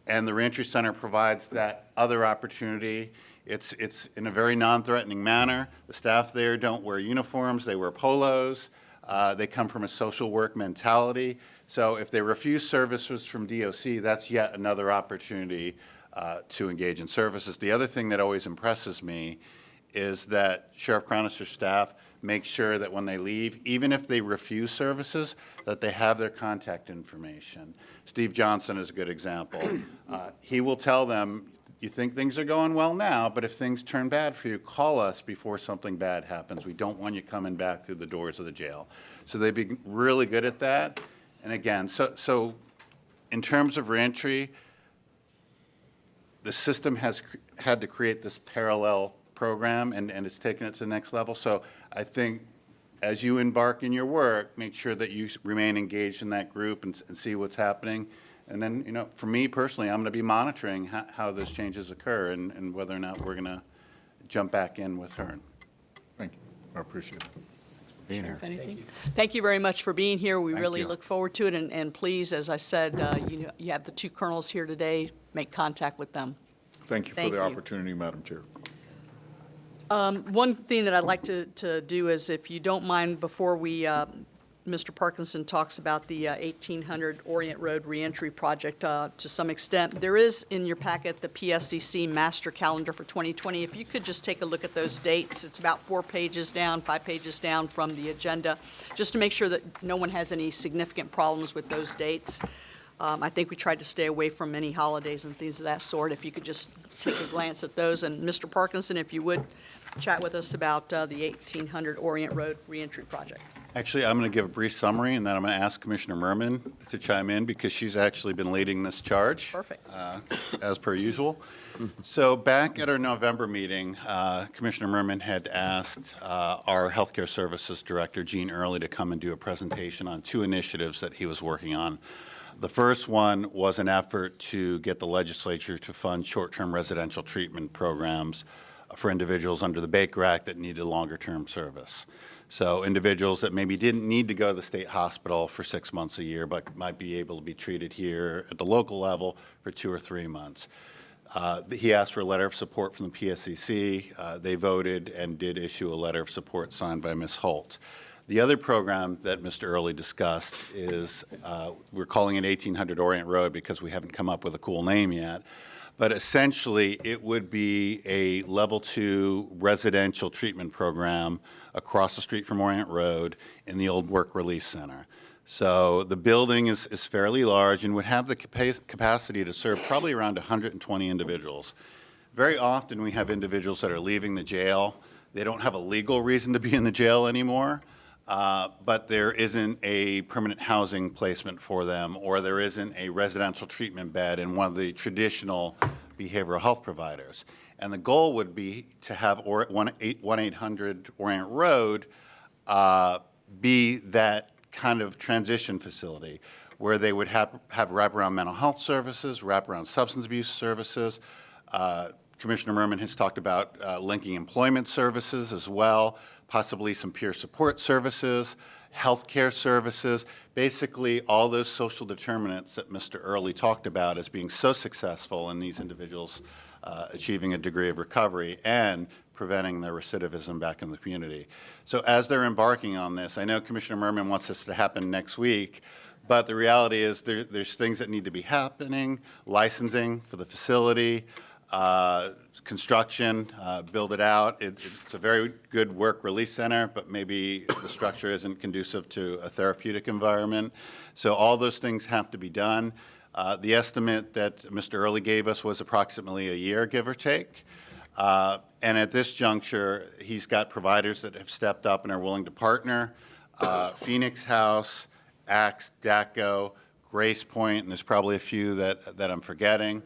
And the Reentry Center provides that other opportunity. It's in a very non-threatening manner. The staff there don't wear uniforms, they wear polos. They come from a social work mentality. So if they refuse services from DOC, that's yet another opportunity to engage in services. The other thing that always impresses me is that Sheriff Chronister's staff make sure that when they leave, even if they refuse services, that they have their contact information. Steve Johnson is a good example. He will tell them, you think things are going well now, but if things turn bad for you, call us before something bad happens. We don't want you coming back through the doors of the jail. So they've been really good at that. And again, so in terms of reentry, the system has had to create this parallel program, and it's taken it to the next level. So I think as you embark in your work, make sure that you remain engaged in that group and see what's happening. And then, you know, for me personally, I'm going to be monitoring how those changes occur and whether or not we're going to jump back in with HERN. Thank you. I appreciate it. Being here. Anything? Thank you very much for being here. We really look forward to it, and please, as I said, you have the two colonels here today. Make contact with them. Thank you for the opportunity, Madam Chair. One thing that I'd like to do is, if you don't mind, before we, Mr. Parkinson talks about the 1800 Orient Road reentry project to some extent, there is in your packet the PSCC master calendar for 2020. If you could just take a look at those dates. It's about 4 pages down, 5 pages down from the agenda, just to make sure that no one has any significant problems with those dates. I think we tried to stay away from any holidays and things of that sort. If you could just take a glance at those. And Mr. Parkinson, if you would, chat with us about the 1800 Orient Road reentry project. Actually, I'm going to give a brief summary, and then I'm going to ask Commissioner Merman to chime in because she's actually been leading this charge. Perfect. As per usual. So back at our November meeting, Commissioner Merman had asked our Healthcare Services Director, Gene Early, to come and do a presentation on 2 initiatives that he was working on. The first one was an effort to get the legislature to fund short-term residential treatment programs for individuals under the Baker Act that needed longer-term service. So individuals that maybe didn't need to go to the state hospital for 6 months a year, but might be able to be treated here at the local level for 2 or 3 months. He asked for a letter of support from the PSCC. They voted and did issue a letter of support signed by Ms. Holt. The other program that Mr. Early discussed is, we're calling it 1800 Orient Road because we haven't come up with a cool name yet. But essentially, it would be a level 2 residential treatment program across the street from Orient Road in the old Work Release Center. So the building is fairly large and would have the capacity to serve probably around 120 individuals. Very often, we have individuals that are leaving the jail. They don't have a legal reason to be in the jail anymore. But there isn't a permanent housing placement for them, or there isn't a residential treatment bed in one of the traditional behavioral health providers. And the goal would be to have 1-800 Orient Road be that kind of transition facility where they would have wraparound mental health services, wraparound substance abuse services. Commissioner Merman has talked about linking employment services as well, possibly some peer support services, healthcare services, basically all those social determinants that Mr. Early talked about as being so successful in these individuals achieving a degree of recovery and preventing their recidivism back in the community. So as they're embarking on this, I know Commissioner Merman wants this to happen next week, but the reality is there's things that need to be happening, licensing for the facility, construction, build it out. It's a very good work release center, but maybe the structure isn't conducive to a therapeutic environment. So all those things have to be done. The estimate that Mr. Early gave us was approximately a year, give or take. And at this juncture, he's got providers that have stepped up and are willing to partner. Phoenix House, Axe, DACO, Grace Point, and there's probably a few that I'm forgetting.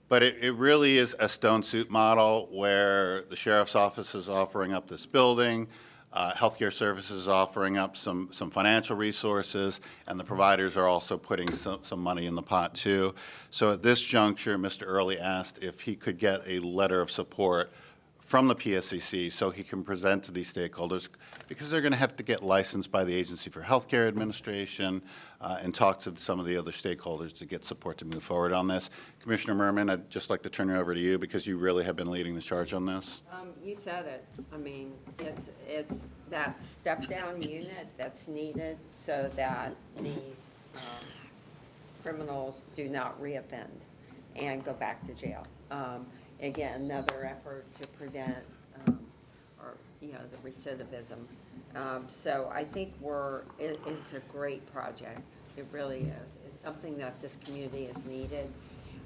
But it really is a stone soup model where the sheriff's office is offering up this building, healthcare services is offering up some financial resources, and the providers are also putting some money in the pot too. So at this juncture, Mr. Early asked if he could get a letter of support from the PSCC so he can present to these stakeholders, because they're going to have to get licensed by the Agency for Healthcare Administration and talk to some of the other stakeholders to get support to move forward on this. Commissioner Merman, I'd just like to turn it over to you because you really have been leading the charge on this. You said it. I mean, it's that step-down unit that's needed so that these criminals do not reoffend and go back to jail. Again, another effort to prevent, the recidivism. So I think it's a great project. It really is. It's something that this community has needed.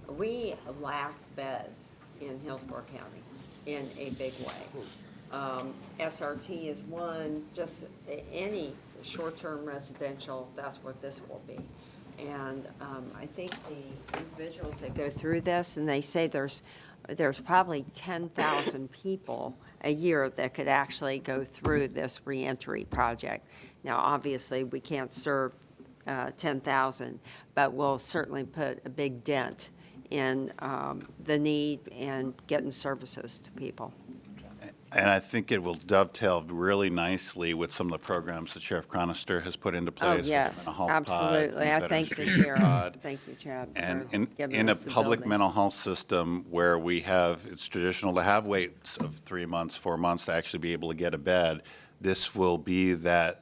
We lack beds in Hillsborough County in a big way. SRT is one, just any short-term residential, that's what this will be. And I think the individuals that go through this, and they say there's probably 10,000 people a year that could actually go through this reentry project. Now, obviously, we can't serve 10,000, but we'll certainly put a big dent in the need and getting services to people. And I think it will dovetail really nicely with some of the programs that Sheriff Chronister has put into place. Oh, yes, with the mental health pod, absolutely. I the thank the Veterans sheriff. pod. Thank you, Chad. And for giving in a us the public building. mental health system where it's traditional to have waits of 3 months, 4 months to actually be able to get a bed, this will be that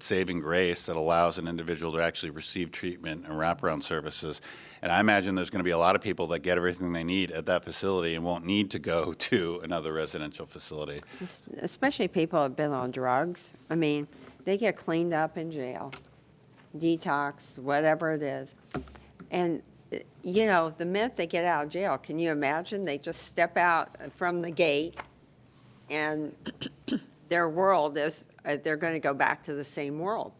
saving grace that allows an individual to actually receive treatment and wraparound services. And I imagine there's going to be a lot of people that get everything they need at that facility and won't need to go to another residential facility. Especially people who have been on drugs. I mean, they get cleaned up in jail. detox, whatever it is. And, you know, the minute they get out of jail, can you imagine? They just step out from the gate and their world is, they're going to go back to the same world.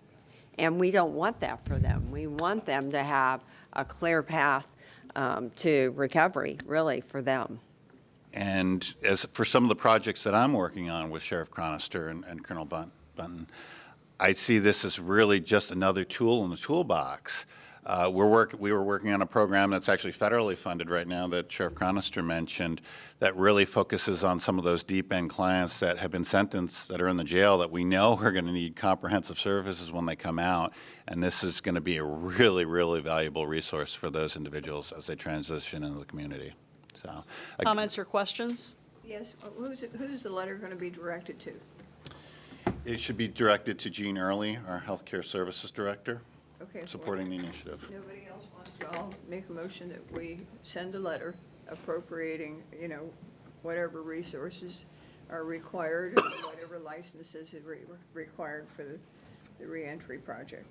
And we don't want that for them. We want them to have a clear path to recovery, really, for them. And as for some of the projects that I'm working on with Sheriff Chronister and Colonel Bunton, I see this as really just another tool in the toolbox. We were working on a program that's actually federally funded right now that Sheriff Chronister mentioned that really focuses on some of those deep end clients that have been sentenced, that are in the jail, that we know are going to need comprehensive services when they come out. And this is going to be a really, really valuable resource for those individuals as they transition into the community. So, Comments or questions? Yes, who's the letter going to be directed to? it should be directed to Jean Early, our Healthcare Services Director, Okay. supporting the initiative. Nobody else wants to, I'll make a motion that we send a letter appropriating, whatever resources are required, or whatever licenses are required for the reentry project.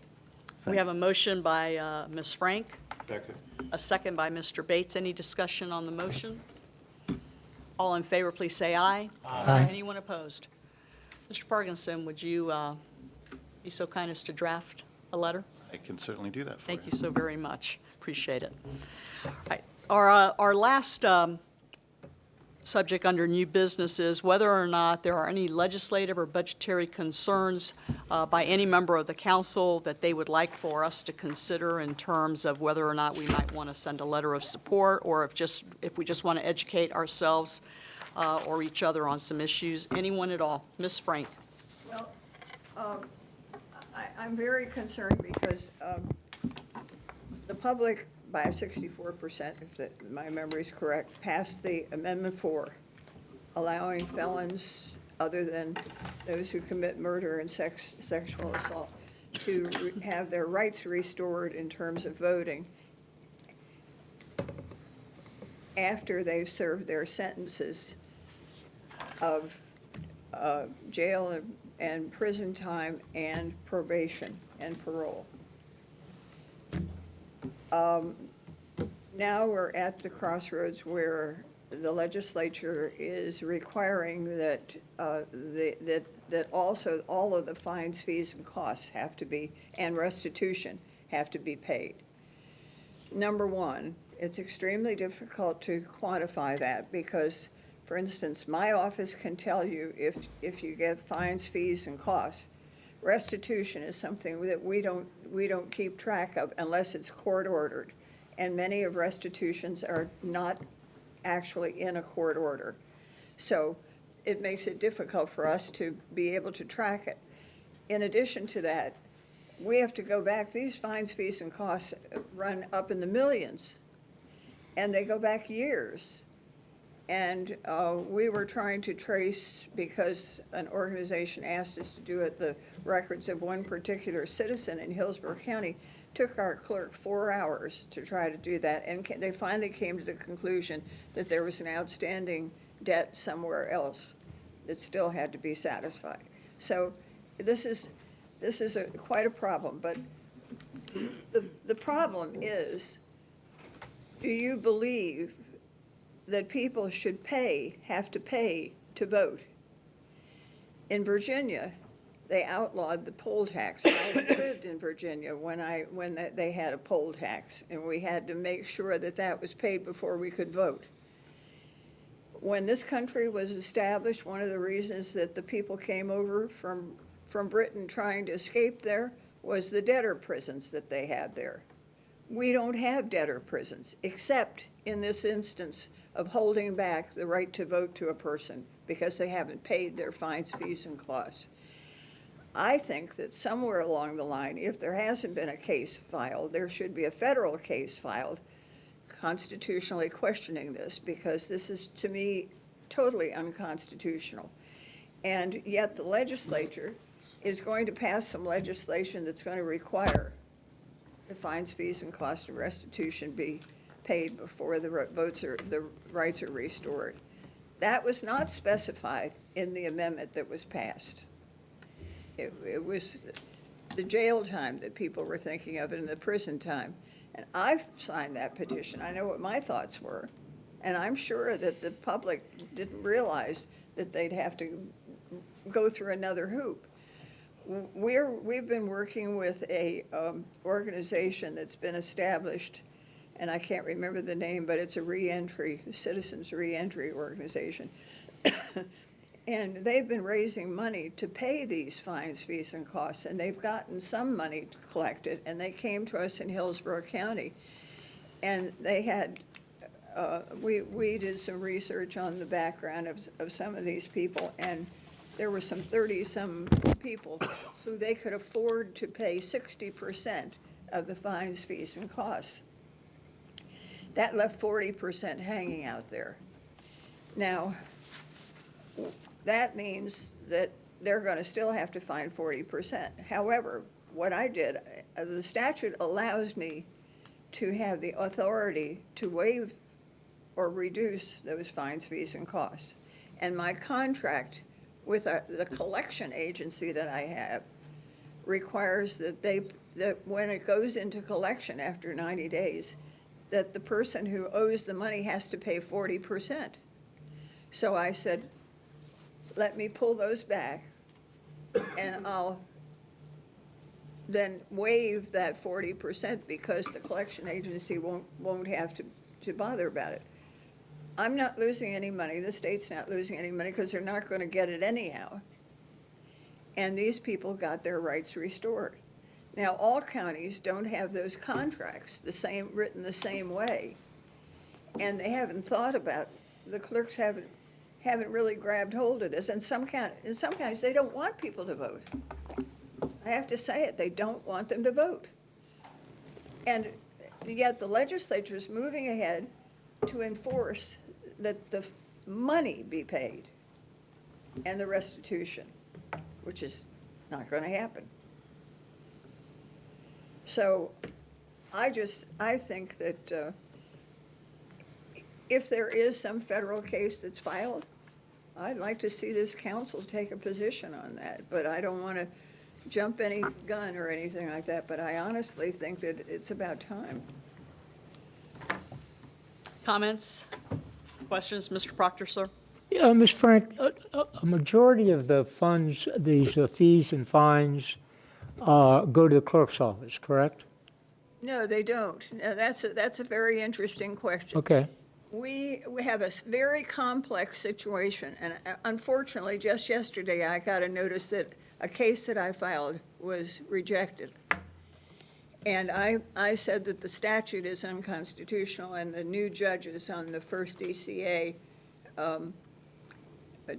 We have a motion by Ms. Frank, Second. a second by Mr. Bates. Any discussion on the motion? All in favor, please say aye. Aye. Anyone opposed? Mr. Parkinson, would you be so kind as to draft a letter? I can certainly do that for you. Thank you so very much. Appreciate it. All right. Our last subject under new business is whether or not there are any legislative or budgetary concerns by any member of the council that they would like for us to consider in terms of whether or not we might want to send a letter of support, or if we just want to educate ourselves or each other on some issues. Anyone at all? Ms. Frank. Well, I'm very concerned because the public, by 64%, if my memory is correct, passed the Amendment 4, allowing felons other than those who commit murder and sexual assault to have their rights restored in terms of voting after they've served their sentences of jail and prison time and probation and parole. Now we're at the crossroads where the legislature is requiring that that also all of the fines, fees, and costs have to be, and restitution have to be paid. Number one, it's extremely difficult to quantify that because, for instance, my office can tell you if you get fines, fees, and costs. Restitution is something that we don't keep track of unless it's court ordered, and many of restitutions are not actually in a court order. So it makes it difficult for us to be able to track it. In addition to that, we have to go back. These fines, fees, and costs run up in the millions, and they go back years. And we were trying to trace, because an organization asked us to do it, the records of one particular citizen in Hillsborough County. Took our clerk 4 hours to try to do that, and they finally came to the conclusion that there was an outstanding debt somewhere else that still had to be satisfied. So this is quite a problem, but the problem is, do you believe that people should have to pay to vote? In Virginia, they outlawed the poll tax. I lived in Virginia when they had a poll tax, and we had to make sure that that was paid before we could vote. When this country was established, one of the reasons that the people came over from Britain trying to escape there was the debtor prisons that they had there. We don't have debtor prisons, except in this instance of holding back the right to vote to a person because they haven't paid their fines, fees, and costs. I think that somewhere along the line, if there hasn't been a case filed, there should be a federal case filed constitutionally questioning this, because this is, to me, totally unconstitutional. And yet the legislature is going to pass some legislation that's going to require the fines, fees, and cost of restitution be paid before the rights are restored. That was not specified in the amendment that was passed. It was the jail time that people were thinking of and the prison time. And I've signed that petition. I know what my thoughts were. And I'm sure that the public didn't realize that they'd have to go through another hoop. We've been working with a organization that's been established, and I can't remember the name, but it's a reentry, citizens reentry organization. And they've been raising money to pay these fines, fees, and costs, and they've gotten some money collected, and they came to us in Hillsborough County. And they had, we did some research on the background of some of these people, and there were some 30-some people who they could afford to pay 60% of the fines, fees, and costs. That left 40% hanging out there. Now, that means that they're going to still have to find 40%. However, what I did, the statute allows me to have the authority to waive or reduce those fines, fees, and costs. And my contract with the collection agency that I have requires that that when it goes into collection after 90 days, that the person who owes the money has to pay 40%. So I said, let me pull those back, and I'll then waive that 40% because the collection agency won't have to bother about it. I'm not losing any money, the state's not losing any money because they're not going to get it anyhow. And these people got their rights restored. Now, all counties don't have those contracts written the same way. And they haven't thought about, the clerks haven't really grabbed hold of this. In some counties, they don't want people to vote. I have to say it, they don't want them to vote. And yet the legislature is moving ahead to enforce that the money be paid and the restitution, which is not going to happen. So I think that if there is some federal case that's filed, I'd like to see this council take a position on that, but I don't want to jump any gun or anything like that, but I honestly think that it's about time. Comments, questions, Mr. Proctor, sir? Yeah, Ms. Frank, a majority of the funds, these fees and fines, go to the clerk's office, correct? No, they don't. Now, that's a very interesting question. Okay. We have a very complex situation, and unfortunately, just yesterday, I got a notice that a case that I filed was rejected. And I said that the statute is unconstitutional, and the new judges on the first DCA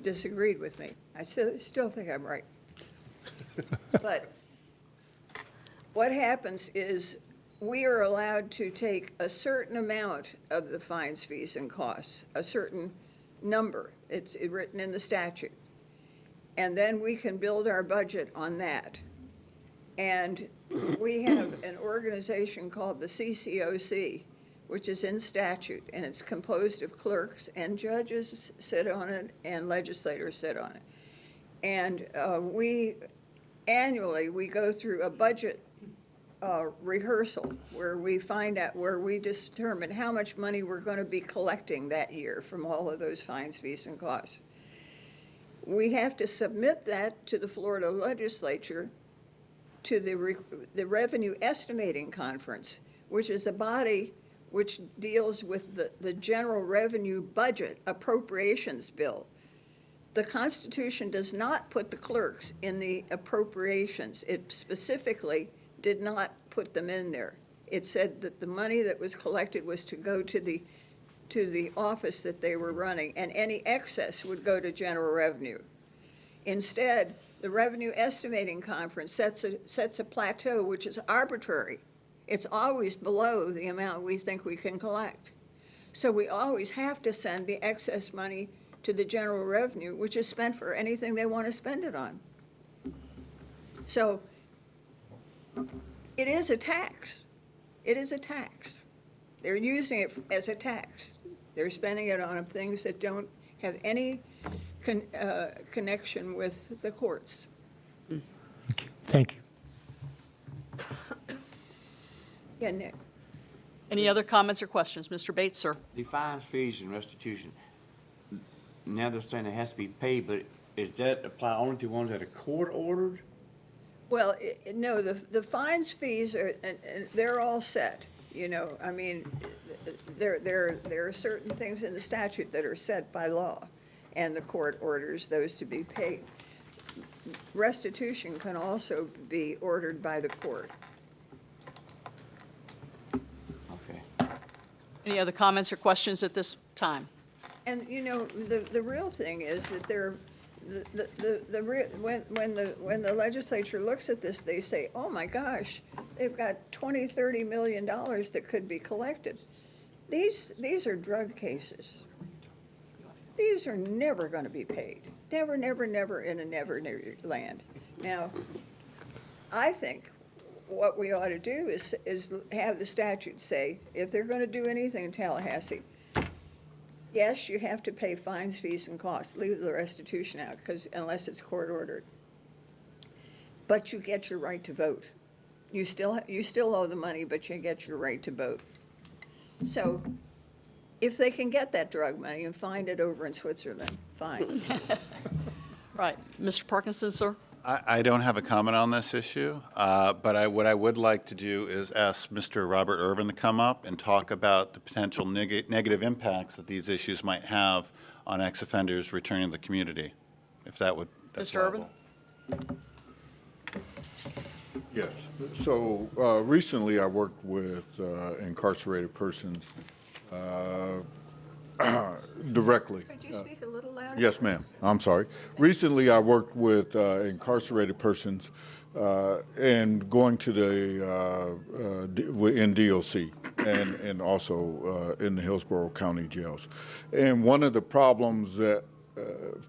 disagreed with me. I still think I'm right. But what happens is we are allowed to take a certain amount of the fines, fees, and costs, a certain number. It's written in the statute. And then we can build our budget on that. And we have an organization called the CCOC, which is in statute, and it's composed of clerks and judges sit on it and legislators sit on it. And annually, we go through a budget rehearsal where we find out, where we determine how much money we're going to be collecting that year from all of those fines, fees, and costs. We have to submit that to the Florida legislature, to the Revenue Estimating Conference, which is a body which deals with the general revenue budget appropriations bill. The Constitution does not put the clerks in the appropriations. It specifically did not put them in there. It said that the money that was collected was to go to the office that they were running, and any excess would go to general revenue. Instead, the Revenue Estimating Conference sets a plateau which is arbitrary. It's always below the amount we think we can collect. So we always have to send the excess money to the general revenue, which is spent for anything they want to spend it on. So it is a tax. It is a tax. They're using it as a tax. They're spending it on things that don't have any connection with the courts. Thank you. Yeah, Nick. Any other comments or questions? Mr. Bates, sir? The fines, fees, and restitution, now they're saying it has to be paid, but is that apply only to ones that are court ordered? Well, no, the fines, fees, and they're all set, you know. I mean, there are certain things in the statute that are set by law, and the court orders those to be paid. Restitution can also be ordered by the court. Okay. Any other comments or questions at this time? And, you know, the real thing is that when the legislature looks at this, they say, oh my gosh, they've got $20-30 million that could be collected. These are drug cases. These are never going to be paid. Never, never, never in a never land. Now, I think what we ought to do is have the statute say, if they're going to do anything in Tallahassee, yes, you have to pay fines, fees, and costs. Leave the restitution out, because unless it's court ordered. But you get your right to vote. You still owe the money, but you get your right to vote. So if they can get that drug money and find it over in Switzerland, fine. Right. Mr. Parkinson, sir? I don't have a comment on this issue, but what I would like to do is ask Mr. Robert Irvin to come up and talk about the potential negative impacts that these issues might have on ex-offenders returning to the community, if that would. Mr. Irvin? Yes. So recently I worked with incarcerated persons directly. Could you speak a little louder? Yes, ma'am. I'm sorry. Recently, I worked with incarcerated persons and going to in DOC and also in the Hillsborough County jails. And one of the problems that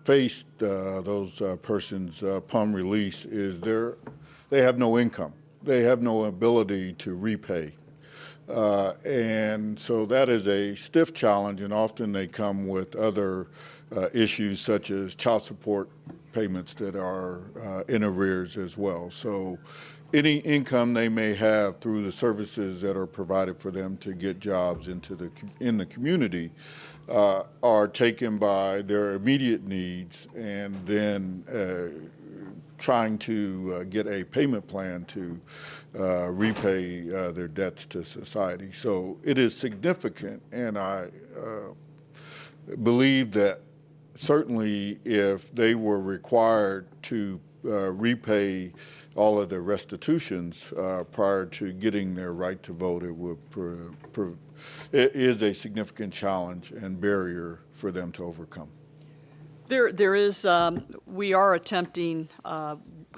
faced those persons upon release is they have no income. They have no ability to repay. And so that is a stiff challenge, and often they come with other issues such as child support payments that are in arrears as well. So any income they may have through the services that are provided for them to get jobs in the community are taken by their immediate needs, and then trying to get a payment plan to repay their debts to society. So it is significant, and I believe that certainly if they were required to repay all of their restitutions prior to getting their right to vote, it is a significant challenge and barrier for them to overcome. There is, we are attempting,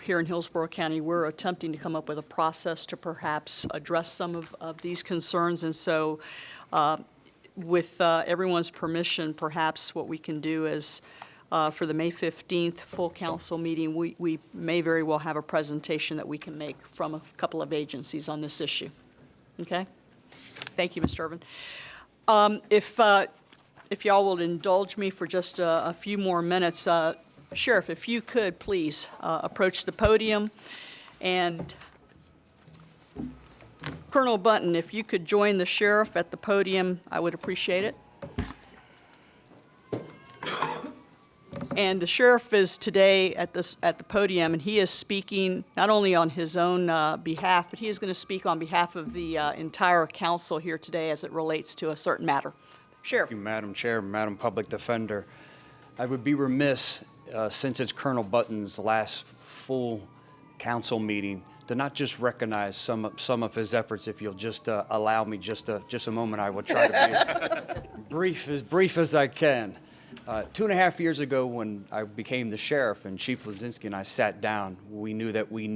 here in Hillsborough County, we're attempting to come up with a process to perhaps address some of these concerns. And so with everyone's permission, perhaps what we can do is for the May 15th full council meeting, we may very well have a presentation that we can make from a couple of agencies on this issue. Okay? Thank you, Mr. Irvin. If y'all will indulge me for just a few more minutes, Sheriff, if you could please approach the podium, and Colonel Bunton, if you could join the sheriff at the podium, I would appreciate it. And the sheriff is today at the podium, and he is speaking not only on his own behalf, but he is going to speak on behalf of the entire council here today as it relates to a certain matter. Sheriff. Thank you, Madam Chair, Madam Public Defender. I would be remiss, since it's Colonel Button's last full council meeting, to not just recognize some of his efforts. If you'll just allow me just a moment, I will try to be brief as I can. 2.5 years ago, when I became the sheriff and Chief Lazinski and I sat down, we knew that we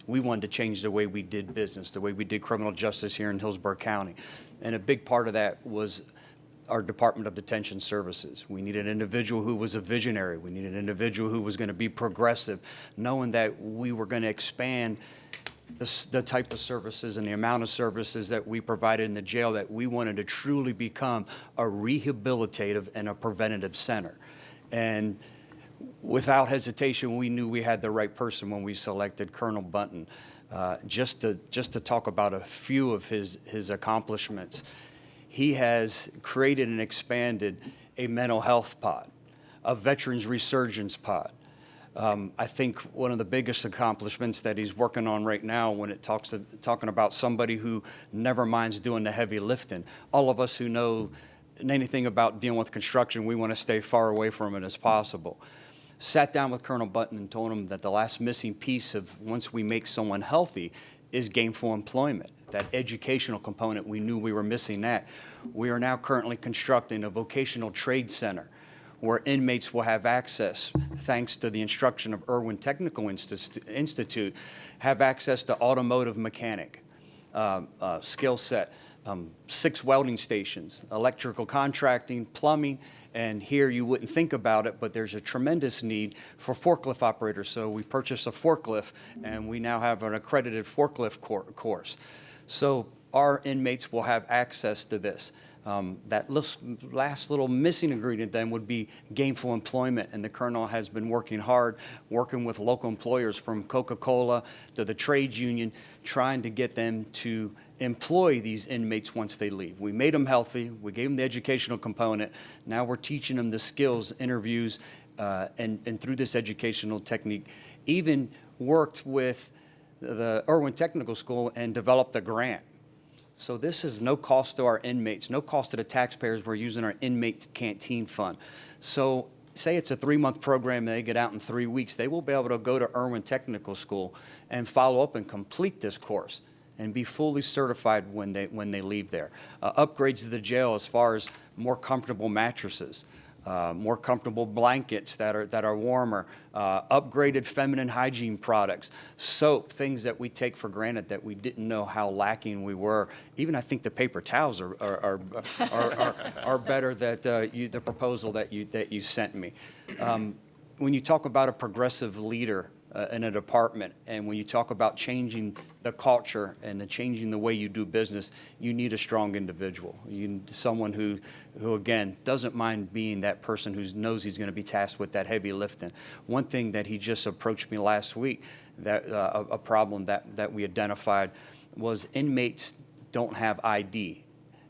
wanted to change the way we did business, the way we did criminal justice here in Hillsborough County. And a big part of that was our Department of Detention Services. We needed an individual who was a visionary. We needed an individual who was going to be progressive, knowing that we were going to expand the type of services and the amount of services that we provided in the jail, that we wanted to truly become a rehabilitative and a preventative center. And without hesitation, we knew we had the right person when we selected Colonel Bunton. Just to talk about a few of his accomplishments, he has created and expanded a mental health pod, a veterans resurgence pod. I think one of the biggest accomplishments that he's working on right now when it talking about somebody who never minds doing the heavy lifting. All of us who know anything about dealing with construction, we want to stay far away from it as possible. Sat down with Colonel Bunton and told him that the last missing piece of once we make someone healthy is gainful employment. That educational component, we knew we were missing that. We are now currently constructing a vocational trade center where inmates will have access, thanks to the instruction of Orient Technical Institute, have access to automotive mechanic skill set, 6 welding stations, electrical contracting, plumbing, and here you wouldn't think about it, but there's a tremendous need for forklift operators. So we purchased a forklift, and we now have an accredited forklift course. So our inmates will have access to this. That last little missing ingredient then would be gainful employment, and the Colonel has been working hard, working with local employers from Coca-Cola to the trades union, trying to get them to employ these inmates once they leave. We made them healthy, we gave them the educational component, now we're teaching them the skills, interviews, and through this educational technique, even worked with the Orient Technical School and developed a grant. So this is no cost to our inmates, no cost to the taxpayers. We're using our inmates canteen fund. So say it's a 3-month program and they get out in 3 weeks, they will be able to go to Orient Technical School and follow up and complete this course and be fully certified when they leave there. Upgrades to the jail as far as more comfortable mattresses, more comfortable blankets that are warmer, upgraded feminine hygiene products, soap, things that we take for granted that we didn't know how lacking we were. Even I think the paper towels are better that the proposal that you sent me. When you talk about a progressive leader in a department, and when you talk about changing the culture and changing the way you do business, you need a strong individual. You need someone who again, doesn't mind being that person who knows he's going to be tasked with that heavy lifting. One thing that he just approached me last week, that a problem that we identified was inmates don't have ID,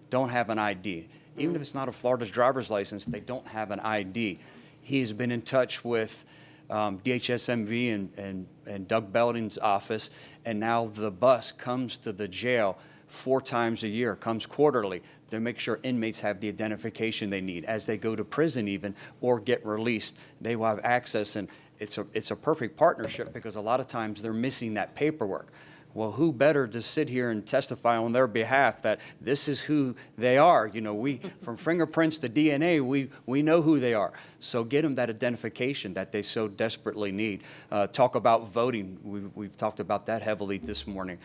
don't have an ID. Even if it's not a Florida's driver's license, they don't have an ID. He's been in touch with DHSMV and Doug Belding's office, and now the bus comes to the jail 4 times a year, comes quarterly, to make sure inmates have the identification they need as they go to prison even or get released. They will have access, and it's a perfect partnership because a lot of times they're missing that paperwork. Well, who better to sit here and testify on their behalf that this is who they are? You know, we, from fingerprints to DNA, we know who they are. So get them that identification that they so desperately need. Talk about voting. We've talked about that heavily this morning.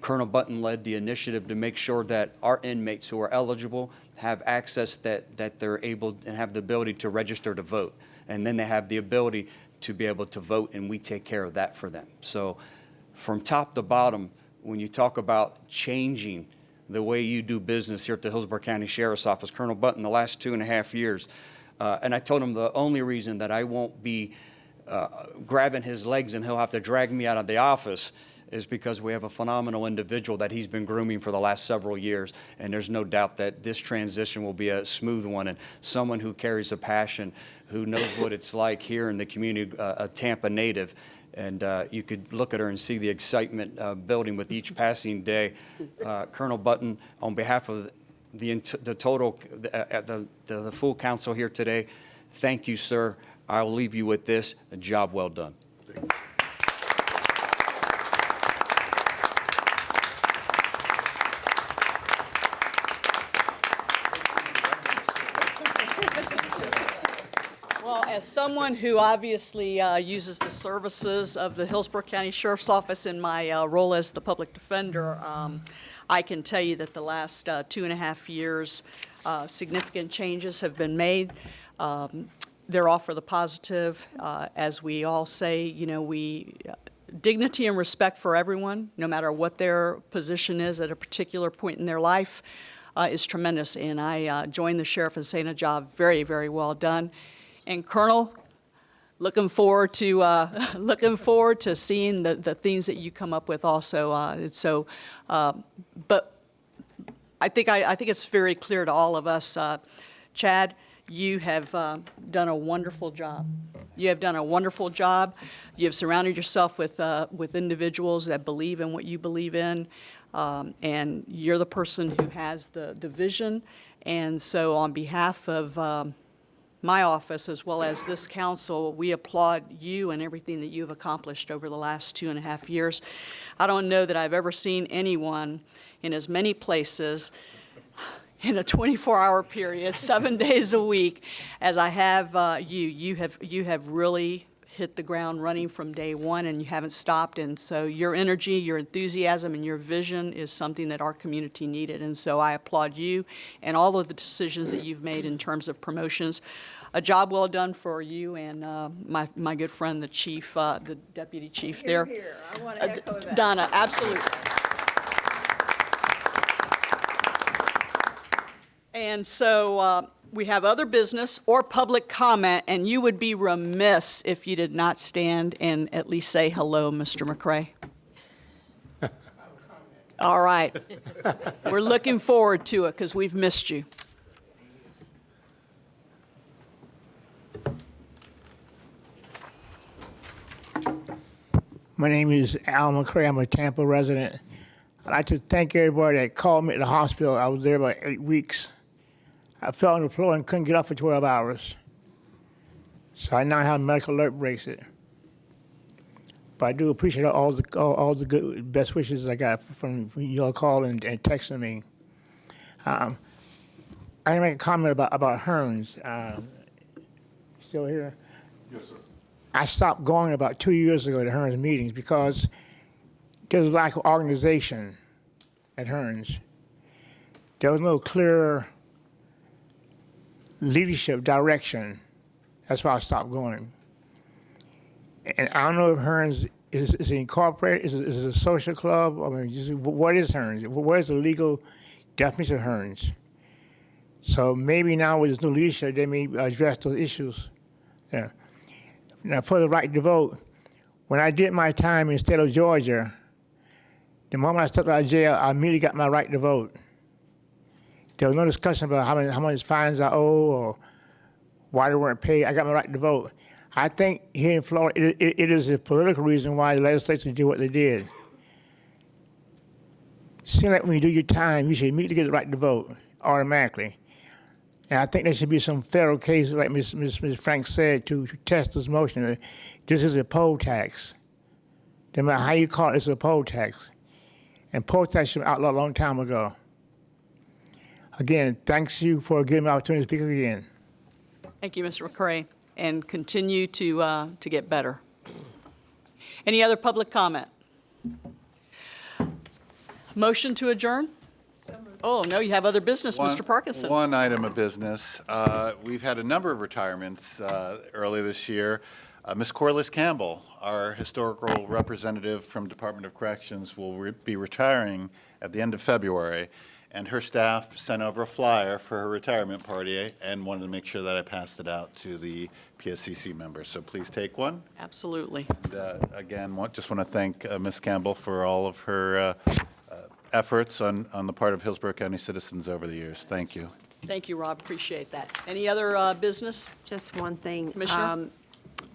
Colonel Bunton led the initiative to make sure that our inmates who are eligible have access, that they're able and have the ability to register to vote. And then they have the ability to be able to vote, and we take care of that for them. So from top to bottom, when you talk about changing the way you do business here at the Hillsborough County Sheriff's Office, Colonel Bunton, the last 2.5 years, and I told him the only reason that I won't be grabbing his legs and he'll have to drag me out of the office is because we have a phenomenal individual that he's been grooming for the last several years, and there's no doubt that this transition will be a smooth one, and someone who carries a passion, who knows what it's like here in the community, a Tampa native. And you could look at her and see the excitement building with each passing day. Colonel Bunton, on behalf of the full council here today, thank you, sir. I'll leave you with this: a job well done. Well, as someone who obviously uses the services of the Hillsborough County Sheriff's Office in my role as the public defender, I can tell you that the last 2.5 years, significant changes have been made. They're all for the positive. As we all say, you know, dignity and respect for everyone, no matter what their position is at a particular point in their life, is tremendous. And I joined the sheriff in saying a job very, very well done. And Colonel, Looking forward to seeing the things that you come up with also. But I think it's very clear to all of us, Chad, you have done a wonderful job. You have done a wonderful job. You have surrounded yourself with individuals that believe in what you believe in, and you're the person who has the vision. And so on behalf of my office, as well as this council, we applaud you and everything that you've accomplished over the last 2.5 years. I don't know that I've ever seen anyone in as many places in a 24-hour period, 7 days a week, as I have you. You have really hit the ground running from day one, and you haven't stopped. And so your energy, your enthusiasm, and your vision is something that our community needed. And so I applaud you and all of the decisions that you've made in terms of promotions. A job well done for you and my good friend, the chief, the deputy chief there. Here. I want to echo that. Donna, absolutely. And so we have other business or public comment, and you would be remiss if you did not stand and at least say hello, Mr. McCray. All right. We're looking forward to it because we've missed you. My name is Al McCray. I'm a Tampa resident. I'd like to thank everybody that called me at the hospital. I was there about 8 weeks. I fell on the floor and couldn't get up for 12 hours. So I now have a medical alert bracelet. But I do appreciate all the good best wishes I got from y'all calling and texting me. I want to make a comment about HERNs. Still here? Yes, sir. I stopped going about 2 years ago to HERN's meetings because there was a lack of organization at HERN's. There was no clear leadership direction. That's why I stopped going. And I don't know if HERN's is incorporated, is it a social club? I mean, what is HERN's? What is the legal definition of HERN's? So maybe now with this new leadership, they may address those issues. Yeah. Now, for the right to vote, when I did my time in the state of Georgia, the moment I stepped out of jail, I immediately got my right to vote. There was no discussion about how much fines I owe or why they weren't paid. I got my right to vote. I think here in Florida, it is a political reason why the legislature did what they did. Seems like when you do your time, you should immediately get the right to vote automatically. And I think there should be some federal cases, like Ms. Frank said, to test this motion. This is a poll tax. No matter how you call it, it's a poll tax. And poll tax should be outlawed a long time ago. Again, thanks you for giving me the opportunity to speak again. Thank you, Mr. McCray, and continue to get better. Any other public comment? Motion to adjourn? Oh, no, you have other business, Mr. Parkinson. One item of business. We've had a number of retirements early this year. Ms. Corliss Campbell, our historical representative from Department of Corrections, will be retiring at the end of February, and her staff sent over a flyer for her retirement party and wanted to make sure that I passed it out to the PSCC members. So please take one. Absolutely. And, again, just want to thank Ms. Campbell for all of her efforts on the part of Hillsborough County citizens over the years. Thank you. Thank you, Rob. Appreciate that. Any other business? Just one thing. Commissioner?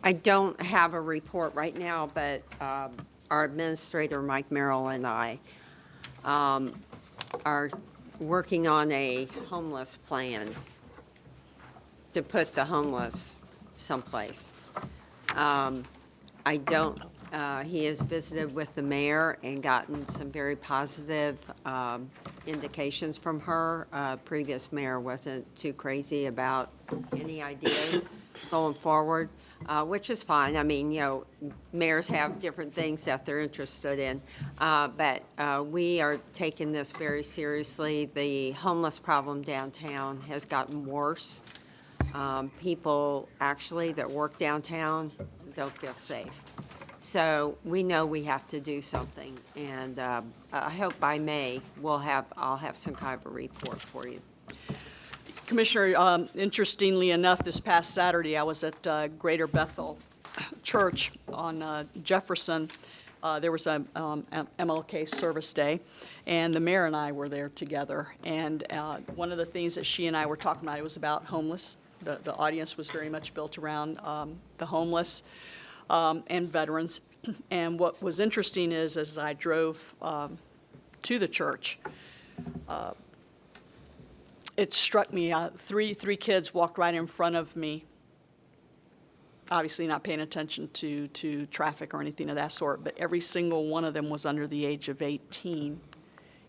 I don't have a report right now, but our administrator, Mike Merrill, and I are working on a homeless plan to put the homeless someplace. He has visited with the mayor and gotten some very positive indications from her. Previous mayor wasn't too crazy about any ideas going forward, which is fine. I mean, mayors have different things that they're interested in. But we are taking this very seriously. The homeless problem downtown has gotten worse. People actually that work downtown don't feel safe. So we know we have to do something, and I hope by May I'll have some kind of a report for you. Commissioner, interestingly enough, this past Saturday, I was at Greater Bethel, church on Jefferson, there was a MLK Service Day, and the mayor and I were there together. And one of the things that she and I were talking about, it was about homeless. The audience was very much built around the homeless and veterans. And what was interesting is, as I drove to the church, it struck me, three kids walked right in front of me, obviously not paying attention to traffic or anything of that sort, but every single one of them was under the age of 18.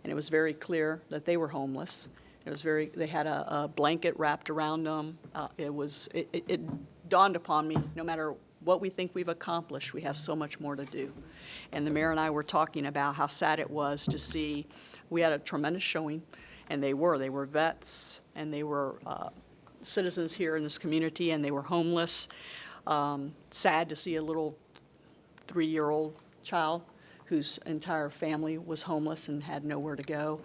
And it was very clear that they were homeless. They had a blanket wrapped around them. It dawned upon me, no matter what we think we've accomplished, we have so much more to do. And the mayor and I were talking about how sad it was to see, we had a tremendous showing, and they were vets, and they were citizens here in this community, and they were homeless. Sad to see a little 3-year-old child whose entire family was homeless and had nowhere to go.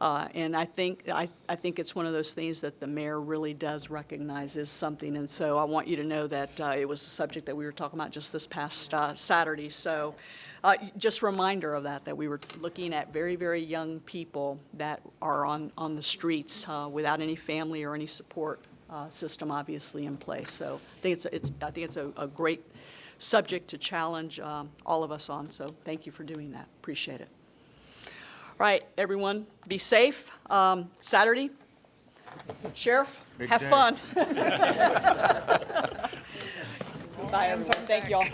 And I think it's one of those things that the mayor really does recognize is something. And so I want you to know that it was a subject that we were talking about just this past Saturday. So just a reminder of that we were looking at very, very young people that are on the streets without any family or any support system obviously in place. So I think it's a great subject to challenge all of us on. So thank you for doing that. Appreciate it. Right, everyone, be safe. Saturday, Sheriff, have fun. Bye, everyone. Thank you all.